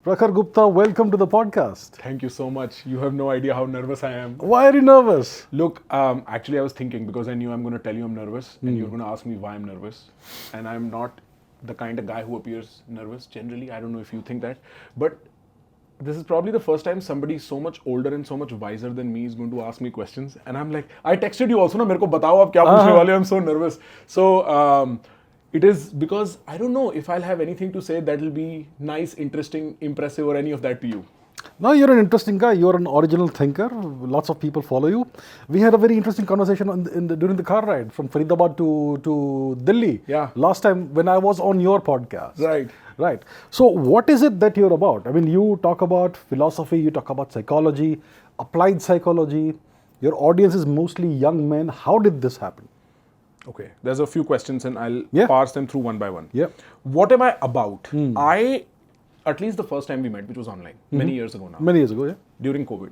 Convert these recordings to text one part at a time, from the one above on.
Prakhar Gupta, welcome to the podcast. Thank you so much. You have no idea how nervous I am. Why are you nervous? Look, actually, I was thinking because I knew I'm going to tell you I'm nervous and you're going to ask me why I'm nervous. And I'm not the kind of guy who appears nervous generally. I don't know if you think that. But this is probably the first time somebody so much older and so much wiser than me is going to ask me questions. And I'm like, I texted you also, na, मेरे को बताओ आप क्या पूछने वाले हो? I'm so nervous. So, it is because I don't know if I'll have anything to say that will be nice, interesting, impressive, or any of that to you. No, you're an interesting guy. You're an original thinker. Lots of people follow you. We had a very interesting conversation during the car ride from Faridabad to Delhi. Yeah. Last time when I was on your podcast. Right. Right. So what is it that you're about? I mean, you talk about philosophy, you talk about psychology, applied psychology. Your audience is mostly young men. How did this happen? Okay, there's a few questions and I'll Yeah. parse them through one by one. Yeah. What am I about? At least the first time we met, which was online, many years ago now, Many years ago, yeah. during COVID.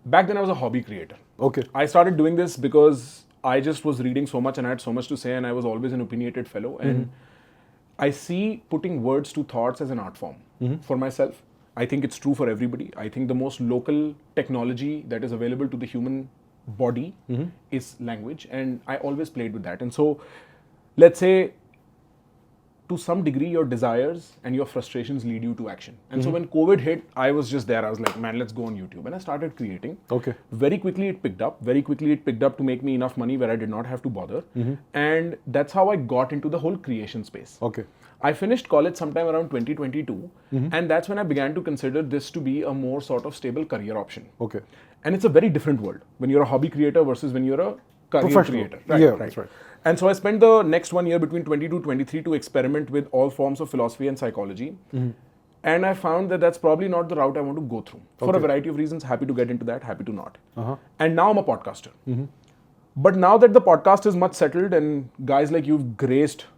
Back then I was a hobby creator. Okay. I started doing this because I just was reading so much and I had so much to say and I was always an opinionated fellow. And I see putting words to thoughts as an art form for myself. I think it's true for everybody. I think the most local technology that is available to the human body is language, and I always played with that. And so, let's say, to some degree, your desires and your frustrations lead you to action. And so when COVID hit, I was just there. I was like, man, let's go on YouTube. And I started creating. Okay. Very quickly it picked up. Very quickly it picked up to make me enough money where I did not have to bother. And that's how I got into the whole creation space. Okay. I finished college sometime around 2022. And that's when I began to consider this to be a more sort of stable career option. Okay. And it's a very different world when you're a hobby creator versus when you're a career Professional. creator. Yeah, that's right. And so I spent the next 1 year between 22 23 to experiment with all forms of philosophy and psychology. And I found that that's probably not the route I want to go through. For a variety of reasons, happy to get into that, happy to not. And now I'm a podcaster. But now that the podcast is much settled and guys like you've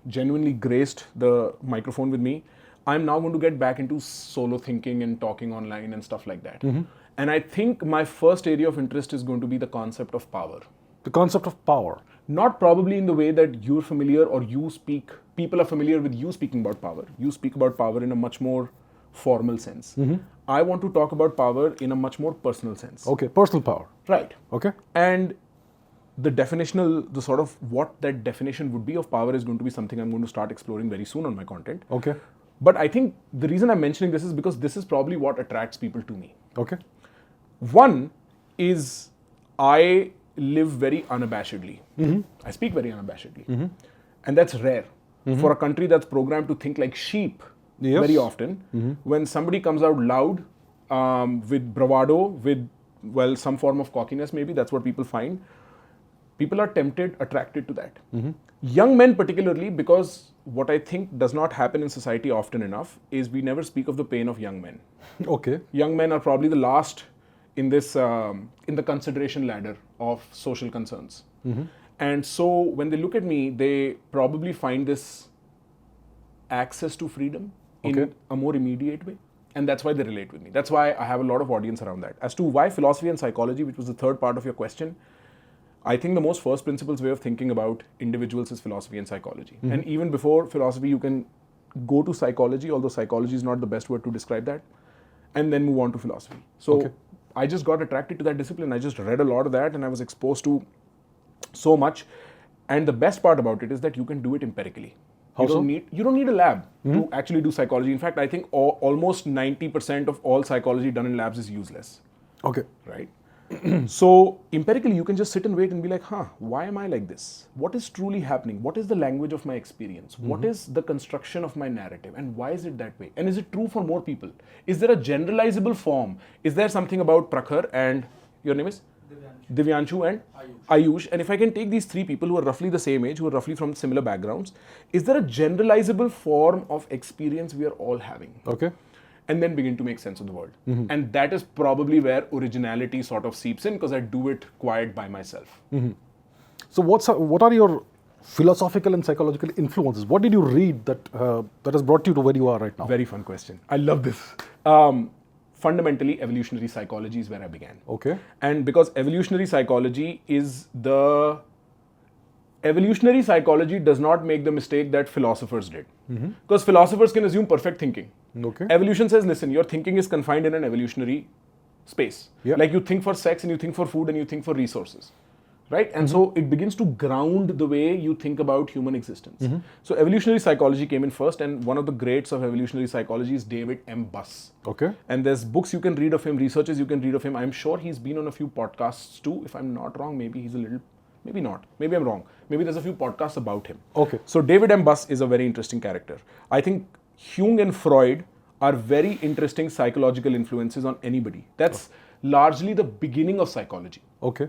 genuinely graced the microphone with me, I'm now going to get back into solo thinking and talking online and stuff like that. And I think my first area of interest is going to be the concept of power. The concept of power. Not probably in the way that you're familiar or people are familiar with you speaking about power. You speak about power in a much more formal sense. I want to talk about power in a much more personal sense. Okay. Personal power. Right. Okay. And the sort of what that definition would be of power is going to be something I'm going to start exploring very soon on my content. Okay. But I think the reason I'm mentioning this is because this is probably what attracts people to me. Okay. One is I live very unabashedly. I speak very unabashedly. And that's rare. For a country that's programmed to think like sheep very often, when somebody comes out loud with bravado, with, well, some form of cockiness maybe, that's what people find. People are attracted to that. Young men particularly, because what I think does not happen in society often enough is we never speak of the pain of young men. Okay. Young men are probably the last in this in the consideration ladder of social concerns. And so when they look at me, they probably find this access to freedom in a more immediate way. And that's why they relate with me. That's why I have a lot of audience around that. As to why philosophy and psychology, which was the third part of your question, I think the most first principles way of thinking about individuals is philosophy and psychology. And even before philosophy, you can go to psychology, although psychology is not the best word to describe that, and then move on to philosophy. So I just got attracted to that discipline. I just read a lot of that and I was exposed to so much. And the best part about it is that you can do it empirically. You don't need a lab to actually do psychology. In fact, I think almost 90% of all psychology done in labs is useless. Okay. Right? So empirically, you can just sit and wait and be like, why am I like this? What is truly happening? What is the language of my experience? What is the construction of my narrative? And why is it that way? And is it true for more people? Is there a generalizable form? Is there something about Prakhar and your name is? Divyanshu and Ayush. And if I can take these three people who are roughly the same age, who are roughly from similar backgrounds, is there a generalizable form of experience we are all having? Okay. And then begin to make sense of the world. And that is probably where originality sort of seeps in because I do it quiet by myself. So what are your philosophical and psychological influences? What did you read that has brought you to where you are right now? Very fun question. I love this. Fundamentally, evolutionary psychology is where I began. Okay. And because evolutionary psychology is the evolutionary psychology does not make the mistake that philosophers did. Because philosophers can assume perfect thinking. Okay. Evolution says, listen, your thinking is confined in an evolutionary space. Yeah. Like you think for sex and you think for food and you think for resources. Right? And so it begins to ground the way you think about human existence. So evolutionary psychology came in first, and one of the greats of evolutionary psychology is David M. Buss. Okay. And there's books you can read of him, researches you can read of him. I'm sure he's been on a few podcasts too. If I'm not wrong, maybe he's a little, maybe not. Maybe I'm wrong. Maybe there's a few podcasts about him. Okay. So David M. Buss is a very interesting character. I think Jung and Freud are very interesting psychological influences on anybody. That's largely the beginning of psychology. Okay.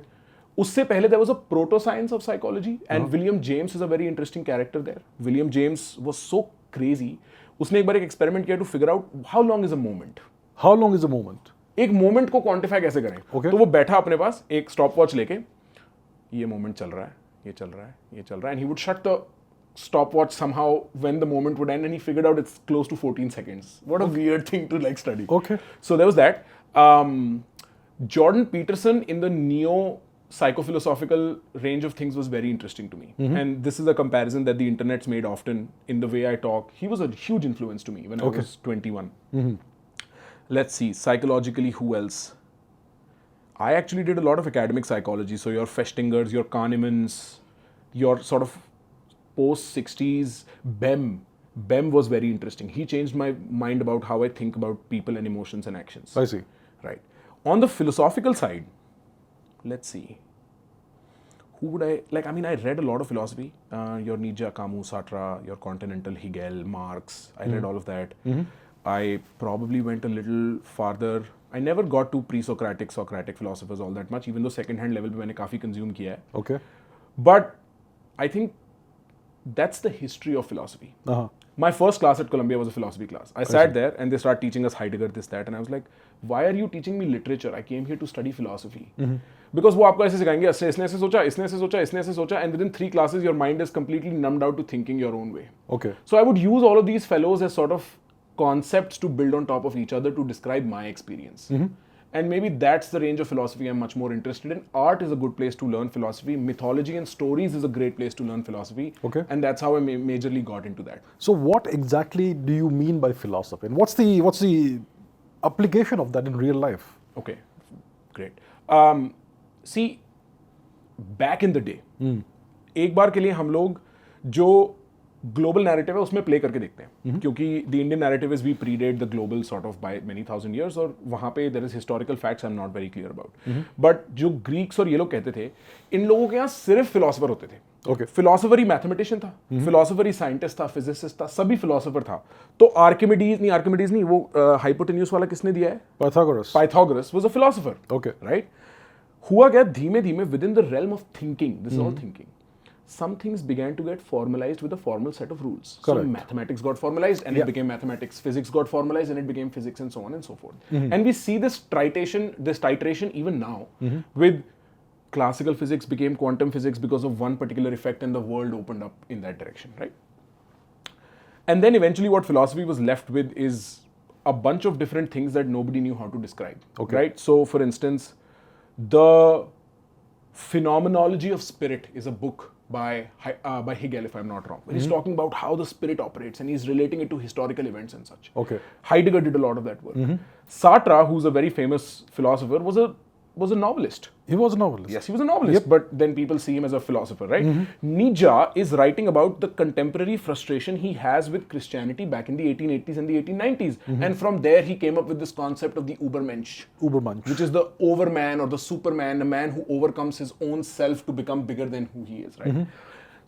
उससे पहले there was a proto-science of psychology, and William James is a very interesting character there. William James was so crazy. उसने एक बार एक experiment किया to figure out how long is a moment. How long is a moment? एक moment को quantify कैसे करें? Okay. तो वो बैठा अपने पास एक stopwatch लेके, ये moment चल रहा है, ये चल रहा है, ये चल रहा है, and he would shut the stopwatch somehow when the moment would end, and he figured out it's close to 14 seconds. What a weird thing to like study. Okay. So there was that. Jordan Peterson in the neo psychophilosophical range of things was very interesting to me. And this is a comparison that the internet's made often in the way I talk. He was a huge influence to me when I was 21. Let's see, psychologically, who else? I actually did a lot of academic psychology. So your Festingers, your Kahnemans, your sort of post-60s Bem. Bem was very interesting. He changed my mind about how I think about people and emotions and actions. I see. Right. On the philosophical side, let's see. Who would I like? I mean, I read a lot of philosophy. Your Nietzsche, Camus, Sartre, your Continental, Hegel, Marx. I read all of that. I probably went a little farther. I never got to pre-Socratic, Socratic philosophers all that much, even though second-hand level पे मैंने काफी consume किया है. Okay. But I think that's the history of philosophy. My first class at Columbia was a philosophy class. I sat there and they started teaching us Heidegger, this, that, and I was like, why are you teaching me literature? I came here to study philosophy. Because वो आपको ऐसे सिखाएंगे, इसने ऐसे सोचा, इसने ऐसे सोचा, इसने ऐसे सोचा, and within 3 classes your mind is completely numbed out to thinking your own way. Okay. So I would use all of these fellows as sort of concepts to build on top of each other to describe my experience. And maybe that's the range of philosophy I'm much more interested in. Art is a good place to learn philosophy. Mythology and stories is a great place to learn philosophy. Okay. And that's how I majorly got into that. So what exactly do you mean by philosophy? And what's the application of that in real life? Okay, great. See, back in the day, एक बार के लिए हम लोग जो global narrative है उसमें play करके देखते हैं, क्योंकि the Indian narrative is we predate the global sort of by many thousand years, और वहां पे there is historical facts I am not very clear about. But जो ग्रीक्स और ये लोग कहते थे, इन लोगों के यहाँ सिर्फ फिलोसोफर होते थे. Okay. फिलोसोफर ही मैथमेटिशियन था, फिलोसोफर ही साइंटिस्ट था, फिजिसिस्ट था, सभी फिलोसोफर था. तो आर्किमिडीज नहीं, वो हाइपोटेन्यूस वाला किसने दिया है? Pythagoras was a philosopher. Okay. Right. हुआ क्या, धीमे धीमे with in the realm of thinking, this is all thinking, some things began to get formalized with a formal set of rules. Correct. So mathematics got formalized and it became mathematics. Physics got formalized and it became physics, and so on and so forth. And we see this titration even now with classical physics became quantum physics because of one particular effect, and the world opened up in that direction, right? And then eventually what philosophy was left with is a bunch of different things that nobody knew how to describe. Okay. Right? So for instance, the Phenomenology of Spirit is a book by Hegel, if I'm not wrong. Where he's talking about how the spirit operates and he's relating it to historical events and such. Okay. Heidegger did a lot of that work. Sartre, who's a very famous philosopher, was a novelist. He was a novelist. Yes, he was a novelist, but then people see him as a philosopher, right? Nietzsche is writing about the contemporary frustration he has with Christianity back in the 1880s and the 1890s. And from there, he came up with this concept of the Übermensch. Which is the overman or the superman, a man who overcomes his own self to become bigger than who he is, right?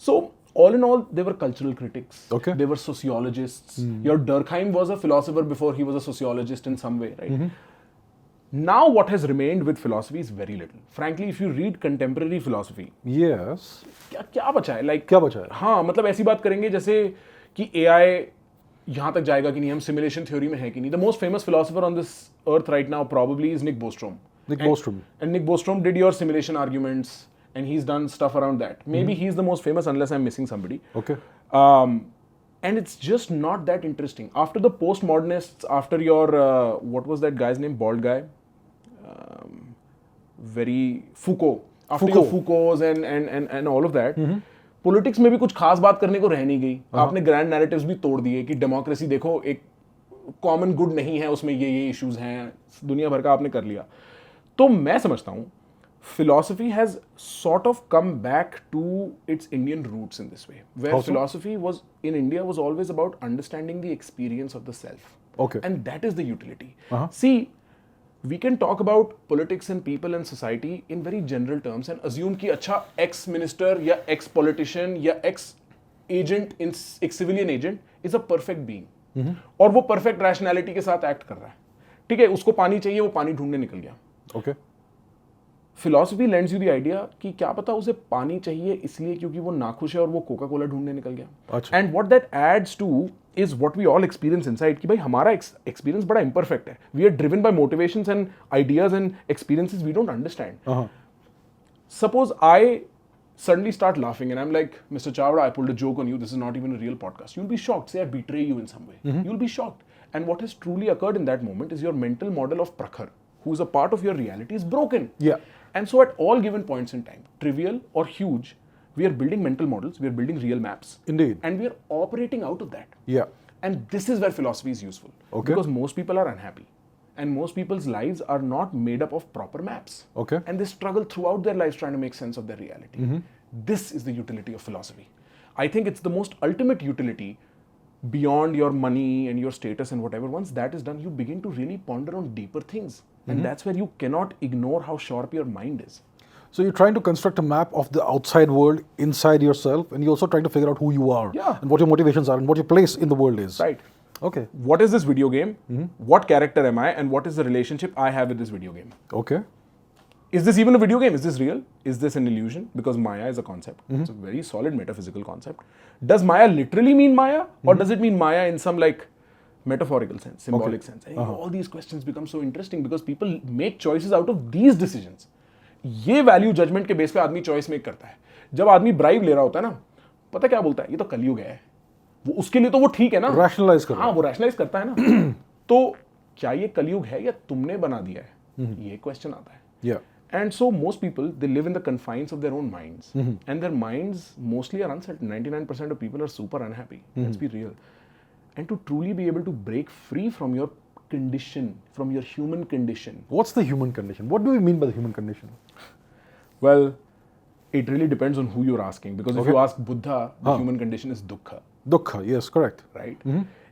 So, all in all, they were cultural critics. Okay. They were sociologists. Your Durkheim was a philosopher before he was a sociologist in some way, right? Now what has remained with philosophy is very little. Frankly, if you read contemporary philosophy, yes, क्या बचा है? Like क्या बचा है? हाँ, मतलब ऐसी बात करेंगे जैसे कि AI यहाँ तक जाएगा कि नहीं, हम सिमुलेशन थ्योरी में है कि नहीं. The most famous philosopher on this earth right now probably is Nick Bostrom. And Nick Bostrom did your simulation arguments, and he's done stuff around that. Maybe he's the most famous, unless I'm missing somebody. Okay. And it's just not that interesting. After the postmodernists, after your what was that guy's name? Bald guy. Foucault. After your Foucaults and all of that, politics में भी कुछ खास बात करने को रह नहीं गई. आपने ग्रैंड नैरेटिव्स भी तोड़ दिए कि डेमोक्रेसी देखो एक कॉमन गुड नहीं है, उसमें ये इश्यूज हैं, दुनिया भर का आपने कर लिया. तो मैं समझता हूं philosophy has sort of come back to its Indian roots in this way, where How so? philosophy was in India was always about understanding the experience of the self. Okay. And that is the utility. See, we can talk about politics and people and society in very general terms and assume कि अच्छा ex minister या ex politician या ex agent in एक civilian agent is a perfect being. और वो perfect rationality के साथ act कर रहा है. ठीक है, उसको पानी चाहिए, वो पानी ढूंढने निकल गया. Okay. Philosophy lends you the idea कि क्या पता उसे पानी चाहिए इसलिए क्योंकि वो नाखुश है और वो कोका कोला ढूंढने निकल गया. अच्छा. And what that adds to is what we all experience inside कि भाई हमारा एक्सपीरियंस बड़ा इम्परफेक्ट है. We are driven by motivations and ideas and experiences we don't understand. Suppose I suddenly start laughing and I'm like, Mr. Chavda, I pulled a joke on you. This is not even a real podcast. You'll be shocked. Say I betray you in some way. You'll be shocked. And what has truly occurred in that moment is your mental model of Prakhar, who is a part of your reality, is broken. Yeah. And so at all given points in time, trivial or huge, we are building mental models, we are building real maps. Indeed. And we are operating out of that. Yeah. And this is where philosophy is useful. Okay. Because most people are unhappy. And most people's lives are not made up of proper maps. Okay. And they struggle throughout their lives trying to make sense of their reality. This is the utility of philosophy. I think it's the most ultimate utility beyond your money and your status and whatever. Once that is done, you begin to really ponder on deeper things. And that's where you cannot ignore how sharp your mind is. So you're trying to construct a map of the outside world inside yourself, and you're also trying to figure out who you are, Yeah. and what your motivations are, and what your place in the world is. Right. Okay. What is this video game? What character am I? And what is the relationship I have with this video game? Okay. Is this even a video game? Is this real? Is this an illusion? Because Maya is a concept. It's a very solid metaphysical concept. Does Maya literally mean Maya? Or does it mean Maya in some like metaphorical sense, symbolic sense? And all these questions become so interesting because people make choices out of these decisions. ये value judgement के base पे आदमी choice make करता है. जब आदमी bribe ले रहा होता है ना, पता क्या बोलता है? ये तो कलयुग है. वो उसके लिए तो वो ठीक है ना, Rationalize कर रहा है. हाँ, वो रैशनलाइज करता है ना. तो क्या ये कलयुग है या तुमने बना दिया है? ये क्वेश्चन आता है. Yeah. And so most people, they live in the confines of their own minds. And their minds mostly are uncertain. 99% of people are super unhappy. Let's be real. And to truly be able to break free from your condition, from your human condition. What's the human condition? What do we mean by the human condition? Well, it really depends on who you're asking. Because if you ask Buddha, the human condition is dukkha. Dukkha, yes, correct. Right?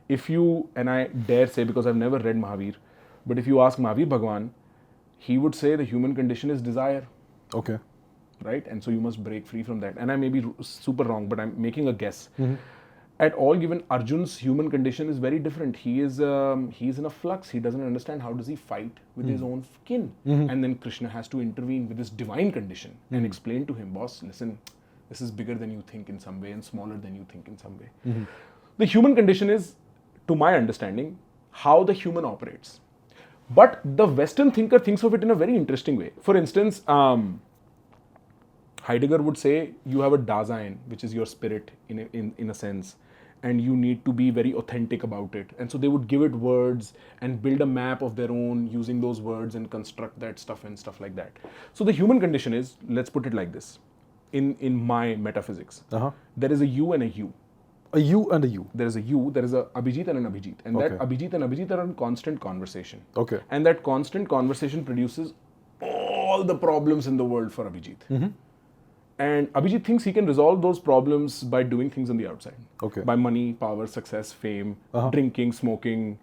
If you, and I dare say, because I've never read Mahavir, but if you ask Mahavir Bhagwan, he would say the human condition is desire. Okay. Right? And so you must break free from that. And I may be super wrong, but I'm making a guess. At all given, Arjun's human condition is very different. He's in a flux. He doesn't understand how does he fight with his own kin. And then Krishna has to intervene with his divine condition and explain to him, boss, listen, this is bigger than you think in some way and smaller than you think in some way. The human condition is, to my understanding, how the human operates. But the Western thinker thinks of it in a very interesting way. For instance, Heidegger would say you have a Dasein, which is your spirit in a sense, and you need to be very authentic about it. And so they would give it words and build a map of their own using those words and construct that stuff and stuff like that. So the human condition is, let's put it like this, in my metaphysics, there is a you and a you. A you and a you. There is a you, there is a Abhijit and an Abhijit. And that Okay. Abhijit and Abhijit are in constant conversation. Okay. And that constant conversation produces all the problems in the world for Abhijit. And Abhijit thinks he can resolve those problems by doing things on the outside. Okay. By money, power, success, fame, drinking, smoking,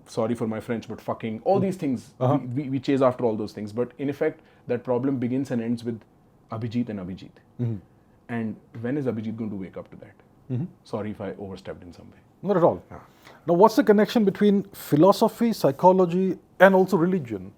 sorry for my French, but fucking, all these things. We chase after all those things. But in effect, that problem begins and ends with Abhijit and Abhijit. And when is Abhijit going to wake up to that? Sorry if I overstepped in some way. Not at all. Now, what's the connection between philosophy, psychology, and also religion?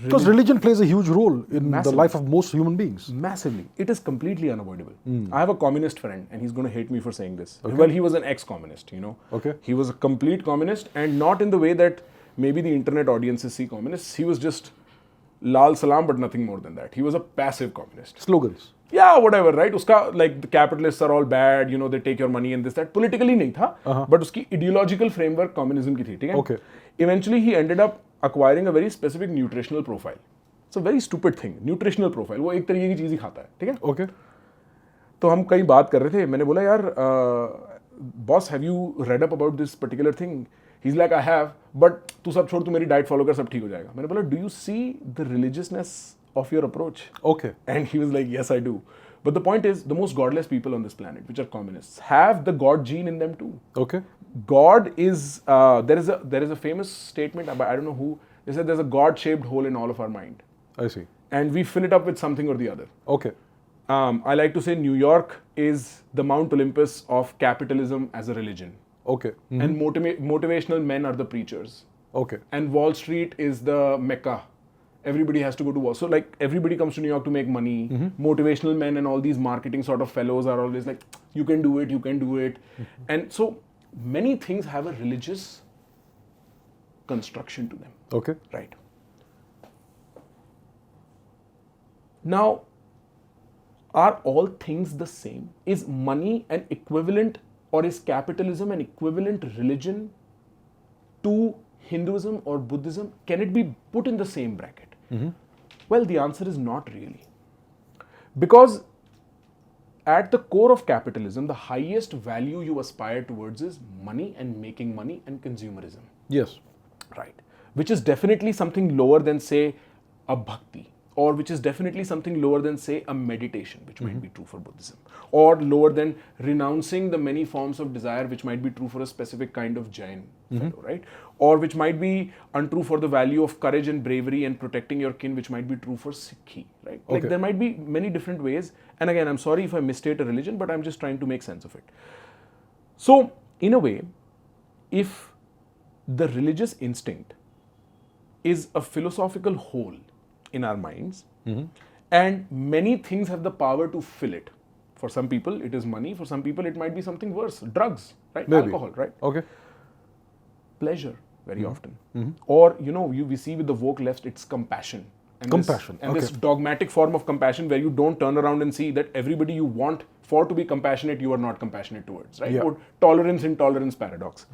Because religion plays a huge role in the life of most human beings. Massively. It is completely unavoidable. I have a communist friend and he's going to hate me for saying this. Well, he was an ex-communist, Okay. He was a complete communist and not in the way that maybe the internet audiences see communists. He was just Lal Salam, but nothing more than that. He was a passive communist. Slogans. Yeah, whatever, right? Uska, like, the capitalists are all bad, they take your money and this, that. Politically nahi tha, but uski ideological framework communism ki thi, theek hai? Okay. Eventually, he ended up acquiring a very specific nutritional profile. It's a very stupid thing. Nutritional profile, वो एक तरीके की चीज़ ही खाता है, ठीक है. Okay. तो हम कहीं बात कर रहे थे, मैंने बोला यार boss have you read up about this particular thing. He is like I have, but तू सब छोड़, तू मेरी डाइट फॉलो कर, सब ठीक हो जाएगा. मैंने बोला do you see the religiousness of your approach? Okay. And he was like, yes, I do. But the point is, the most godless people on this planet, which are communists, have the God gene in them too. Okay. God is, there is a famous statement, I don't know who, they said there's a God-shaped hole in all of our mind. I see. And we fill it up with something or the other. Okay. I like to say New York is the Mount Olympus of capitalism as a religion. Okay. And motivational men are the preachers. Okay. And Wall Street is the Mecca. Everybody has to go to Wall. So like everybody comes to New York to make money. Motivational men and all these marketing sort of fellows are always like, you can do it, you can do it. And so many things have a religious construction to them. Okay. Right. Now, are all things the same? Is money an equivalent, or is capitalism an equivalent religion to Hinduism or Buddhism? Can it be put in the same bracket? Well, the answer is not really. Because at the core of capitalism, the highest value you aspire towards is money and making money and consumerism. Yes. Right. Which is definitely something lower than, say, a bhakti, or which is definitely something lower than, say, a meditation, which might be true for Buddhism, or lower than renouncing the many forms of desire, which might be true for a specific kind of Jain fellow, right? Or which might be untrue for the value of courage and bravery and protecting your kin, which might be true for Sikhi, right? Like there might be many different ways. And again, I'm sorry if I misstate a religion, but I'm just trying to make sense of it. So, in a way, if the religious instinct is a philosophical hole in our minds, and many things have the power to fill it. For some people, it is money. For some people, it might be something worse, drugs, right? Maybe. Alcohol, right? Okay. Pleasure, very often. Or, you know, we see with the woke left, it's compassion. And Compassion, this dogmatic form of compassion where you don't turn around and see that everybody you want for to be compassionate, you are not compassionate towards, right? Yeah. Or tolerance intolerance paradox.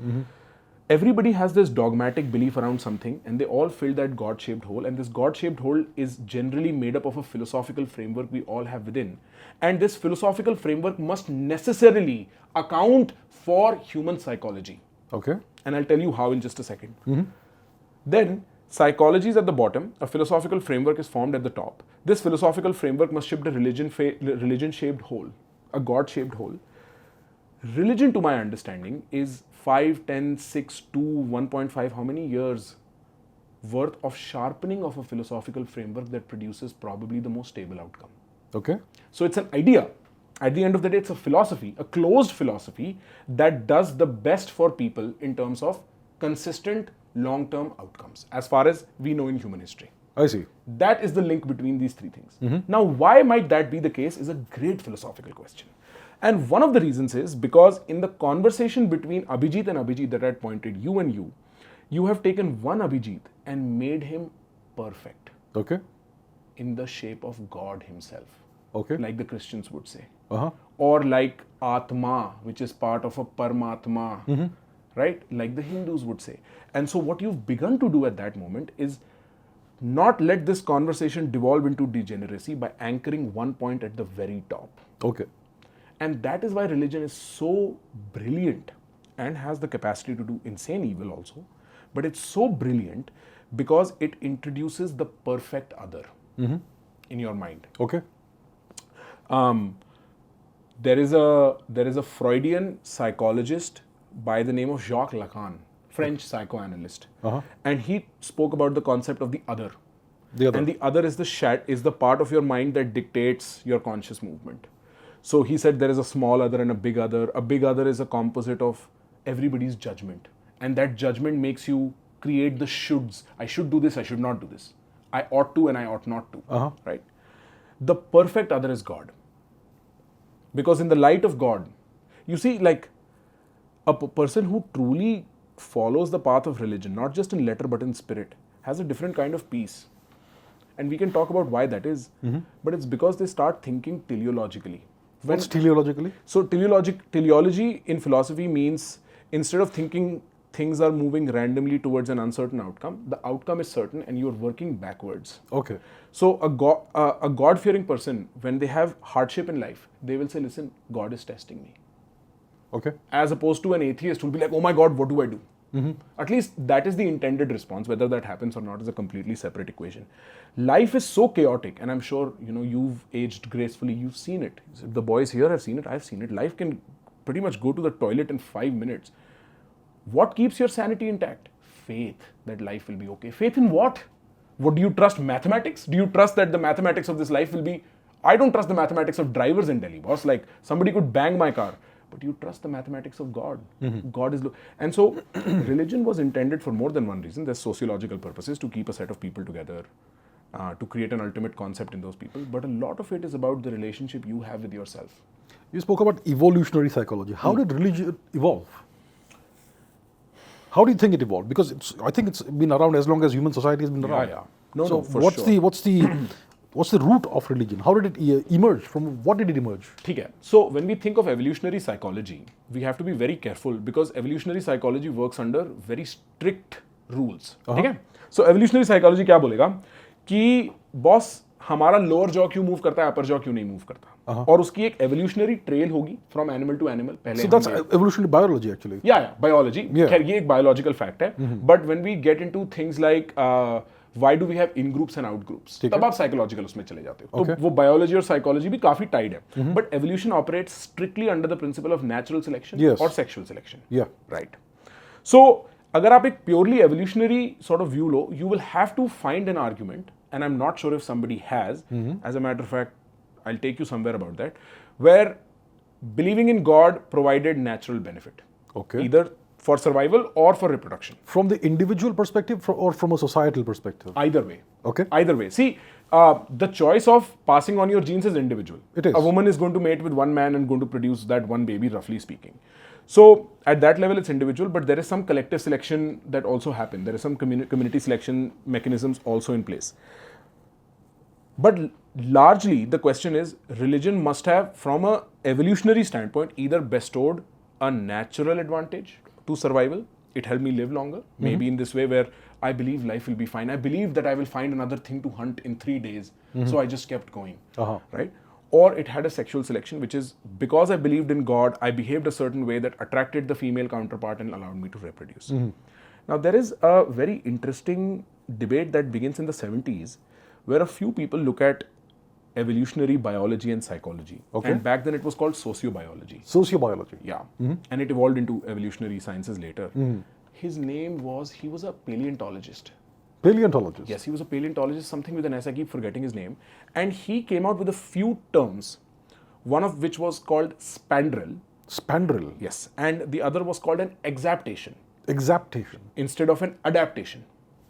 Everybody has this dogmatic belief around something, and they all fill that God-shaped hole. And this God-shaped hole is generally made up of a philosophical framework we all have within. And this philosophical framework must necessarily account for human psychology. Okay. And I'll tell you how in just a second. Then, psychology is at the bottom, a philosophical framework is formed at the top. This philosophical framework must shift a religion-shaped hole, a God-shaped hole. Religion, to my understanding, is 5, 10, 6, 2, 1.5, how many years worth of sharpening of a philosophical framework that produces probably the most stable outcome. Okay. So it's an idea. At the end of the day, it's a philosophy, a closed philosophy that does the best for people in terms of consistent long-term outcomes, as far as we know in human history. I see. That is the link between these three things. Now, why might that be the case is a great philosophical question. And one of the reasons is because in the conversation between Abhijit and Abhijit that I had pointed, you have taken one Abhijit and made him perfect Okay. in the shape of God himself, Okay. like the Christians would say. Uh-huh. Or like Atma, which is part of a Paramatma, right? Like the Hindus would say. And so what you've begun to do at that moment is not let this conversation devolve into degeneracy by anchoring one point at the very top. Okay. And that is why religion is so brilliant and has the capacity to do insane evil also. But it's so brilliant because it introduces the perfect other in your mind. Okay. There is a Freudian psychologist by the name of Jacques Lacan, French psychoanalyst, and he spoke about the concept of the other. The other. And the other is the part of your mind that dictates your conscious movement. So he said there is a small other and a big other. A big other is a composite of everybody's judgment, and that judgment makes you create the shoulds. I should do this, I should not do this. I ought to and I ought not to. Right? The perfect other is God. Because in the light of God, you see, like a person who truly follows the path of religion, not just in letter but in spirit, has a different kind of peace. And we can talk about why that is. But it's because they start thinking teleologically. What's teleologically? So teleology in philosophy means instead of thinking things are moving randomly towards an uncertain outcome, the outcome is certain and you're working backwards. Okay. So a God-fearing person, when they have hardship in life, they will say, listen, God is testing me. Okay. As opposed to an atheist who will be like, oh my God, what do I do? At least that is the intended response. Whether that happens or not is a completely separate equation. Life is so chaotic, and I'm sure you've aged gracefully. You've seen it. The boys here have seen it. I've seen it. Life can pretty much go to the toilet in 5 minutes. What keeps your sanity intact? Faith that life will be okay. Faith in what? What do you trust? Mathematics? Do you trust that the mathematics of this life will be? I don't trust the mathematics of drivers in Delhi, boss. Like somebody could bang my car. But you trust the mathematics of God. God is... And so, religion was intended for more than one reason. There's sociological purposes, to keep a set of people together, to create an ultimate concept in those people. But a lot of it is about the relationship you have with yourself. You spoke about evolutionary psychology. How did religion evolve? How do you think it evolved? Because I think it's been around as long as human society has been around. Yeah. No, so for what's sure. What's the root of religion? How did it emerge? From what did it emerge? Okay. So when we think of evolutionary psychology, we have to be very careful because evolutionary psychology works under very strict rules. Okay? So evolutionary psychology क्या बोलेगा कि boss हमारा lower jaw क्यों move करता है, upper jaw क्यों नहीं move करता, और उसकी एक evolutionary trail होगी from animal to animal. पहले So that's evolutionary biology actually. Yeah, biology. Yeah. खैर ये एक biological fact है. But when we get into things like why do we have in groups and out groups, तब आप psychological उसमें चले जाते हो. तो वो biology और psychology भी काफी tied है. But evolution operates strictly under the principle of natural selection or sexual selection. Yeah. Right. So अगर आप एक purely evolutionary sort of view low, you will have to find an argument, and I'm not sure if somebody has. As a matter of fact, I'll take you somewhere about that, where believing in God provided natural benefit. Okay. Either for survival or for reproduction. From the individual perspective or from a societal perspective? Either way. Okay. Either way. See, the choice of passing on your genes is individual. It is. A woman is going to mate with one man and going to produce that one baby, roughly speaking. So at that level, it's individual, but there is some collective selection that also happen. There is some community selection mechanisms also in place. But largely, the question is, religion must have, from a evolutionary standpoint, either bestowed a natural advantage to survival. It helped me live longer, maybe in this way where I believe life will be fine. I believe that I will find another thing to hunt in 3 days. So I just kept going, right? Or it had a sexual selection, which is because I believed in God, I behaved a certain way that attracted the female counterpart and allowed me to reproduce. Now, there is a very interesting debate that begins in the 70s, where a few people look at evolutionary biology and psychology. Okay. And back then it was called sociobiology. Sociobiology. Yeah. And it evolved into evolutionary sciences later. His name was, he was a paleontologist. Paleontologist? Yes, he was a paleontologist, something with an S, I keep forgetting his name. And he came out with a few terms, one of which was called spandrel. Spandrel? Yes. And the other was called an exaptation. Exaptation. Instead of an adaptation.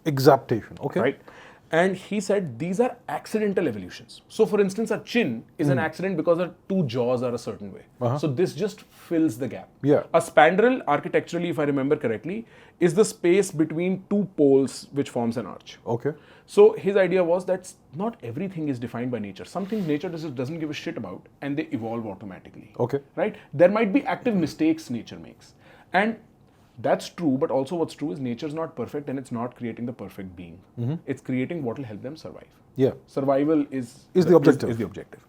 Exaptation, okay. Right? And he said these are accidental evolutions. So for instance, a chin is an accident because the 2 jaws are a certain way. So this just fills the gap. Yeah. A spandrel, architecturally, if I remember correctly, is the space between 2 poles which forms an arch. Okay. So his idea was that not everything is defined by nature. Some things nature just doesn't give a shit about and they evolve automatically. Okay. Right? There might be active mistakes nature makes. And that's true, but also what's true is nature's not perfect and it's not creating the perfect being. It's creating what will help them survive. Yeah. Survival is the objective. Is the objective.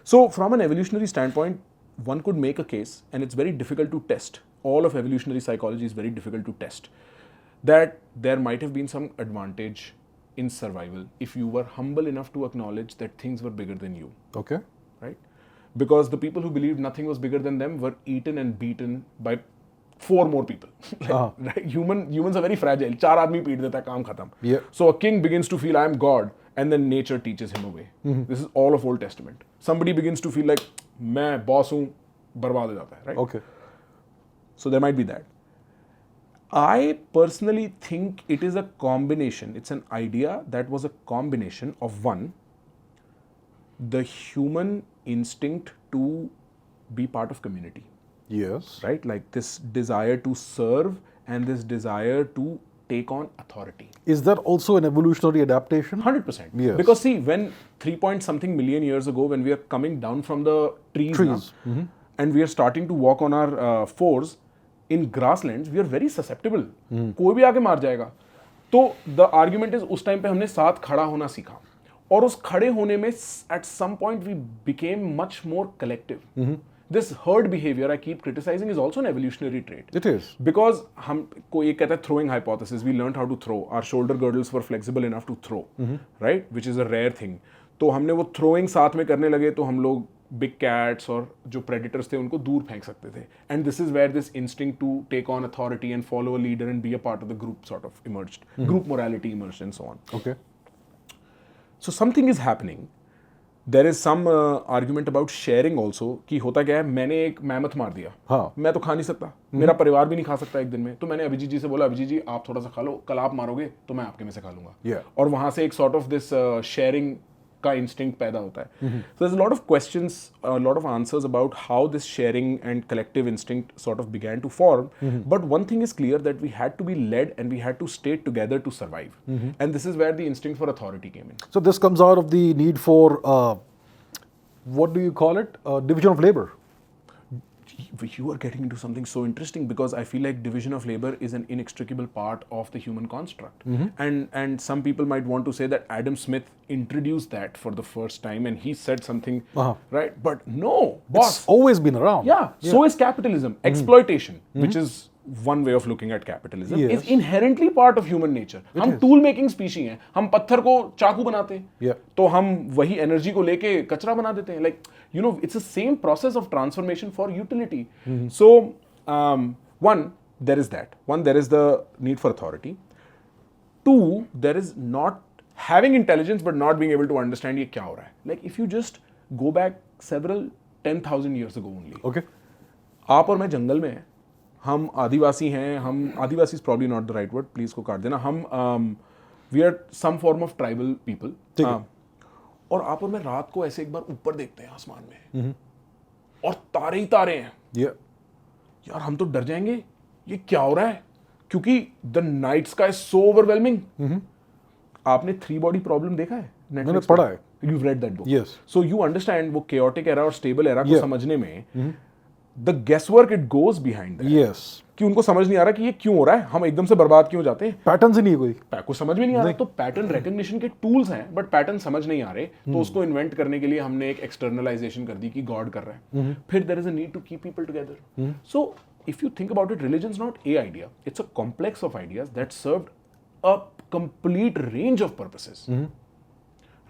So from an evolutionary standpoint, one could make a case, and it's very difficult to test. All of evolutionary psychology is very difficult to test, that there might have been some advantage in survival if you were humble enough to acknowledge that things were bigger than you. Okay. Right? Because the people who believed nothing was bigger than them were eaten and beaten by 4 more people. Right? Humans are very fragile. 4 आदमी पीट देता है, काम खत्म. Yeah. So a king begins to feel I am God, and then nature teaches him a way. This is all of Old Testament. Somebody begins to feel like मैं boss हूँ, बर्बाद हो जाता है. Right? Okay. So there might be that. I personally think it is a combination. It's an idea that was a combination of, one, the human instinct to be part of community. Yes. Right? Like this desire to serve and this desire to take on authority. Is that also an evolutionary adaptation? 100%. Yes. Because see, when 3-point-something million years ago, when we are coming down from the trees. Now, and we are starting to walk on our fours, in grasslands we are very susceptible. कोई भी आके मार जाएगा. तो the argument is उस time पे हमने साथ खड़ा होना सीखा और उस खड़े होने में at some point we became much more collective. This herd behavior I keep criticizing is also an evolutionary trait. It is. Because हम को ये कहता है throwing hypothesis. We learned how to throw. Our shoulder girdles were flexible enough to throw, right? Which is a rare thing. तो हमने वो throwing साथ में करने लगे तो हम लोग big cats और जो predators थे उनको दूर फेंक सकते थे. And this is where this instinct to take on authority and follow a leader and be a part of the group sort of emerged. Group morality emerged and so on. Okay. So something is happening. There is some argument about sharing also कि होता क्या है, मैंने एक mammoth मार दिया. हाँ. मैं तो खा नहीं सकता, मेरा परिवार भी नहीं खा सकता एक दिन में, तो मैंने अभिजीत जी से बोला, अभिजीत जी आप थोड़ा सा खा लो, कल आप मारोगे तो मैं आपके में से खा लूंगा. Yeah. और वहां से एक sort of this sharing का instinct पैदा होता है. So there's a lot of questions, a lot of answers about how this sharing and collective instinct sort of began to form. But one thing is clear, that we had to be led and we had to stay together to survive. And this is where the instinct for authority came in. So this comes out of the need for, what do you call it? Division of labor. You are getting into something so interesting, because I feel like division of labor is an inextricable part of the human construct. And some people might want to say that Adam Smith introduced that for the first time and he said something, right? But no, boss. It's always been around. Yeah, so is capitalism. Exploitation, which is one way of looking at capitalism, is inherently part of human nature. हम tool making species हैं, हम पत्थर को चाकू बनाते हैं, तो हम वही energy को लेके कचरा बना देते हैं. Like, you know, it's the same process of transformation for utility. So, one, there is that. One, there is the need for authority. Two, there is not having intelligence but not being able to understand ये क्या हो रहा है. Like, if you just go back several 10,000 years ago only. Okay. आप और मैं जंगल में हैं, हम आदिवासी हैं, हम आदिवासी is probably not the right word, please को काट देना. हम we are some form of tribal people. और आप और मैं रात को ऐसे एक बार ऊपर देखते हैं आसमान में, और तारे ही तारे हैं. यार हम तो डर जाएंगे, ये क्या हो रहा है, क्योंकि the night sky is so overwhelming. आपने 3 बॉडी प्रॉब्लम देखा है? मैंने पढ़ा है. You've read that book. Yes. So you understand वो chaotic era और stable era को समझने में the guesswork it goes behind that. Yes. कि उनको समझ नहीं आ रहा कि ये क्यों हो रहा है, हम एकदम से बर्बाद क्यों जाते हैं. पैटर्न ही नहीं है कोई. कुछ समझ में नहीं आ रहा. तो पैटर्न रिकग्निशन के टूल्स हैं, बट पैटर्न समझ नहीं आ रहे. तो उसको इन्वेंट करने के लिए हमने एक एक्सटर्नलाइजेशन कर दी कि गॉड कर रहा है. फिर there is a need to keep people together. So if you think about it, religion is not a idea. It's a complex of ideas that served a complete range of purposes.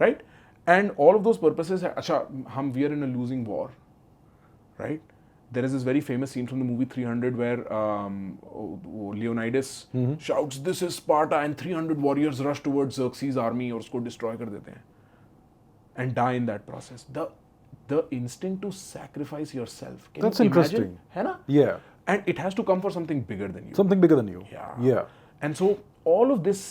Right? And all of those purposes, we are in a losing war. Right? There is this very famous scene from the movie 300 where Leonidas shouts, "This is Sparta," and 300 warriors rush towards Xerxes' army और उसको destroy कर देते हैं. And die in that process. The instinct to sacrifice yourself. Can That's you interesting. imagine? है ना? Yeah. And it has to come for something bigger than you. Something bigger than you. Yeah. And so all of this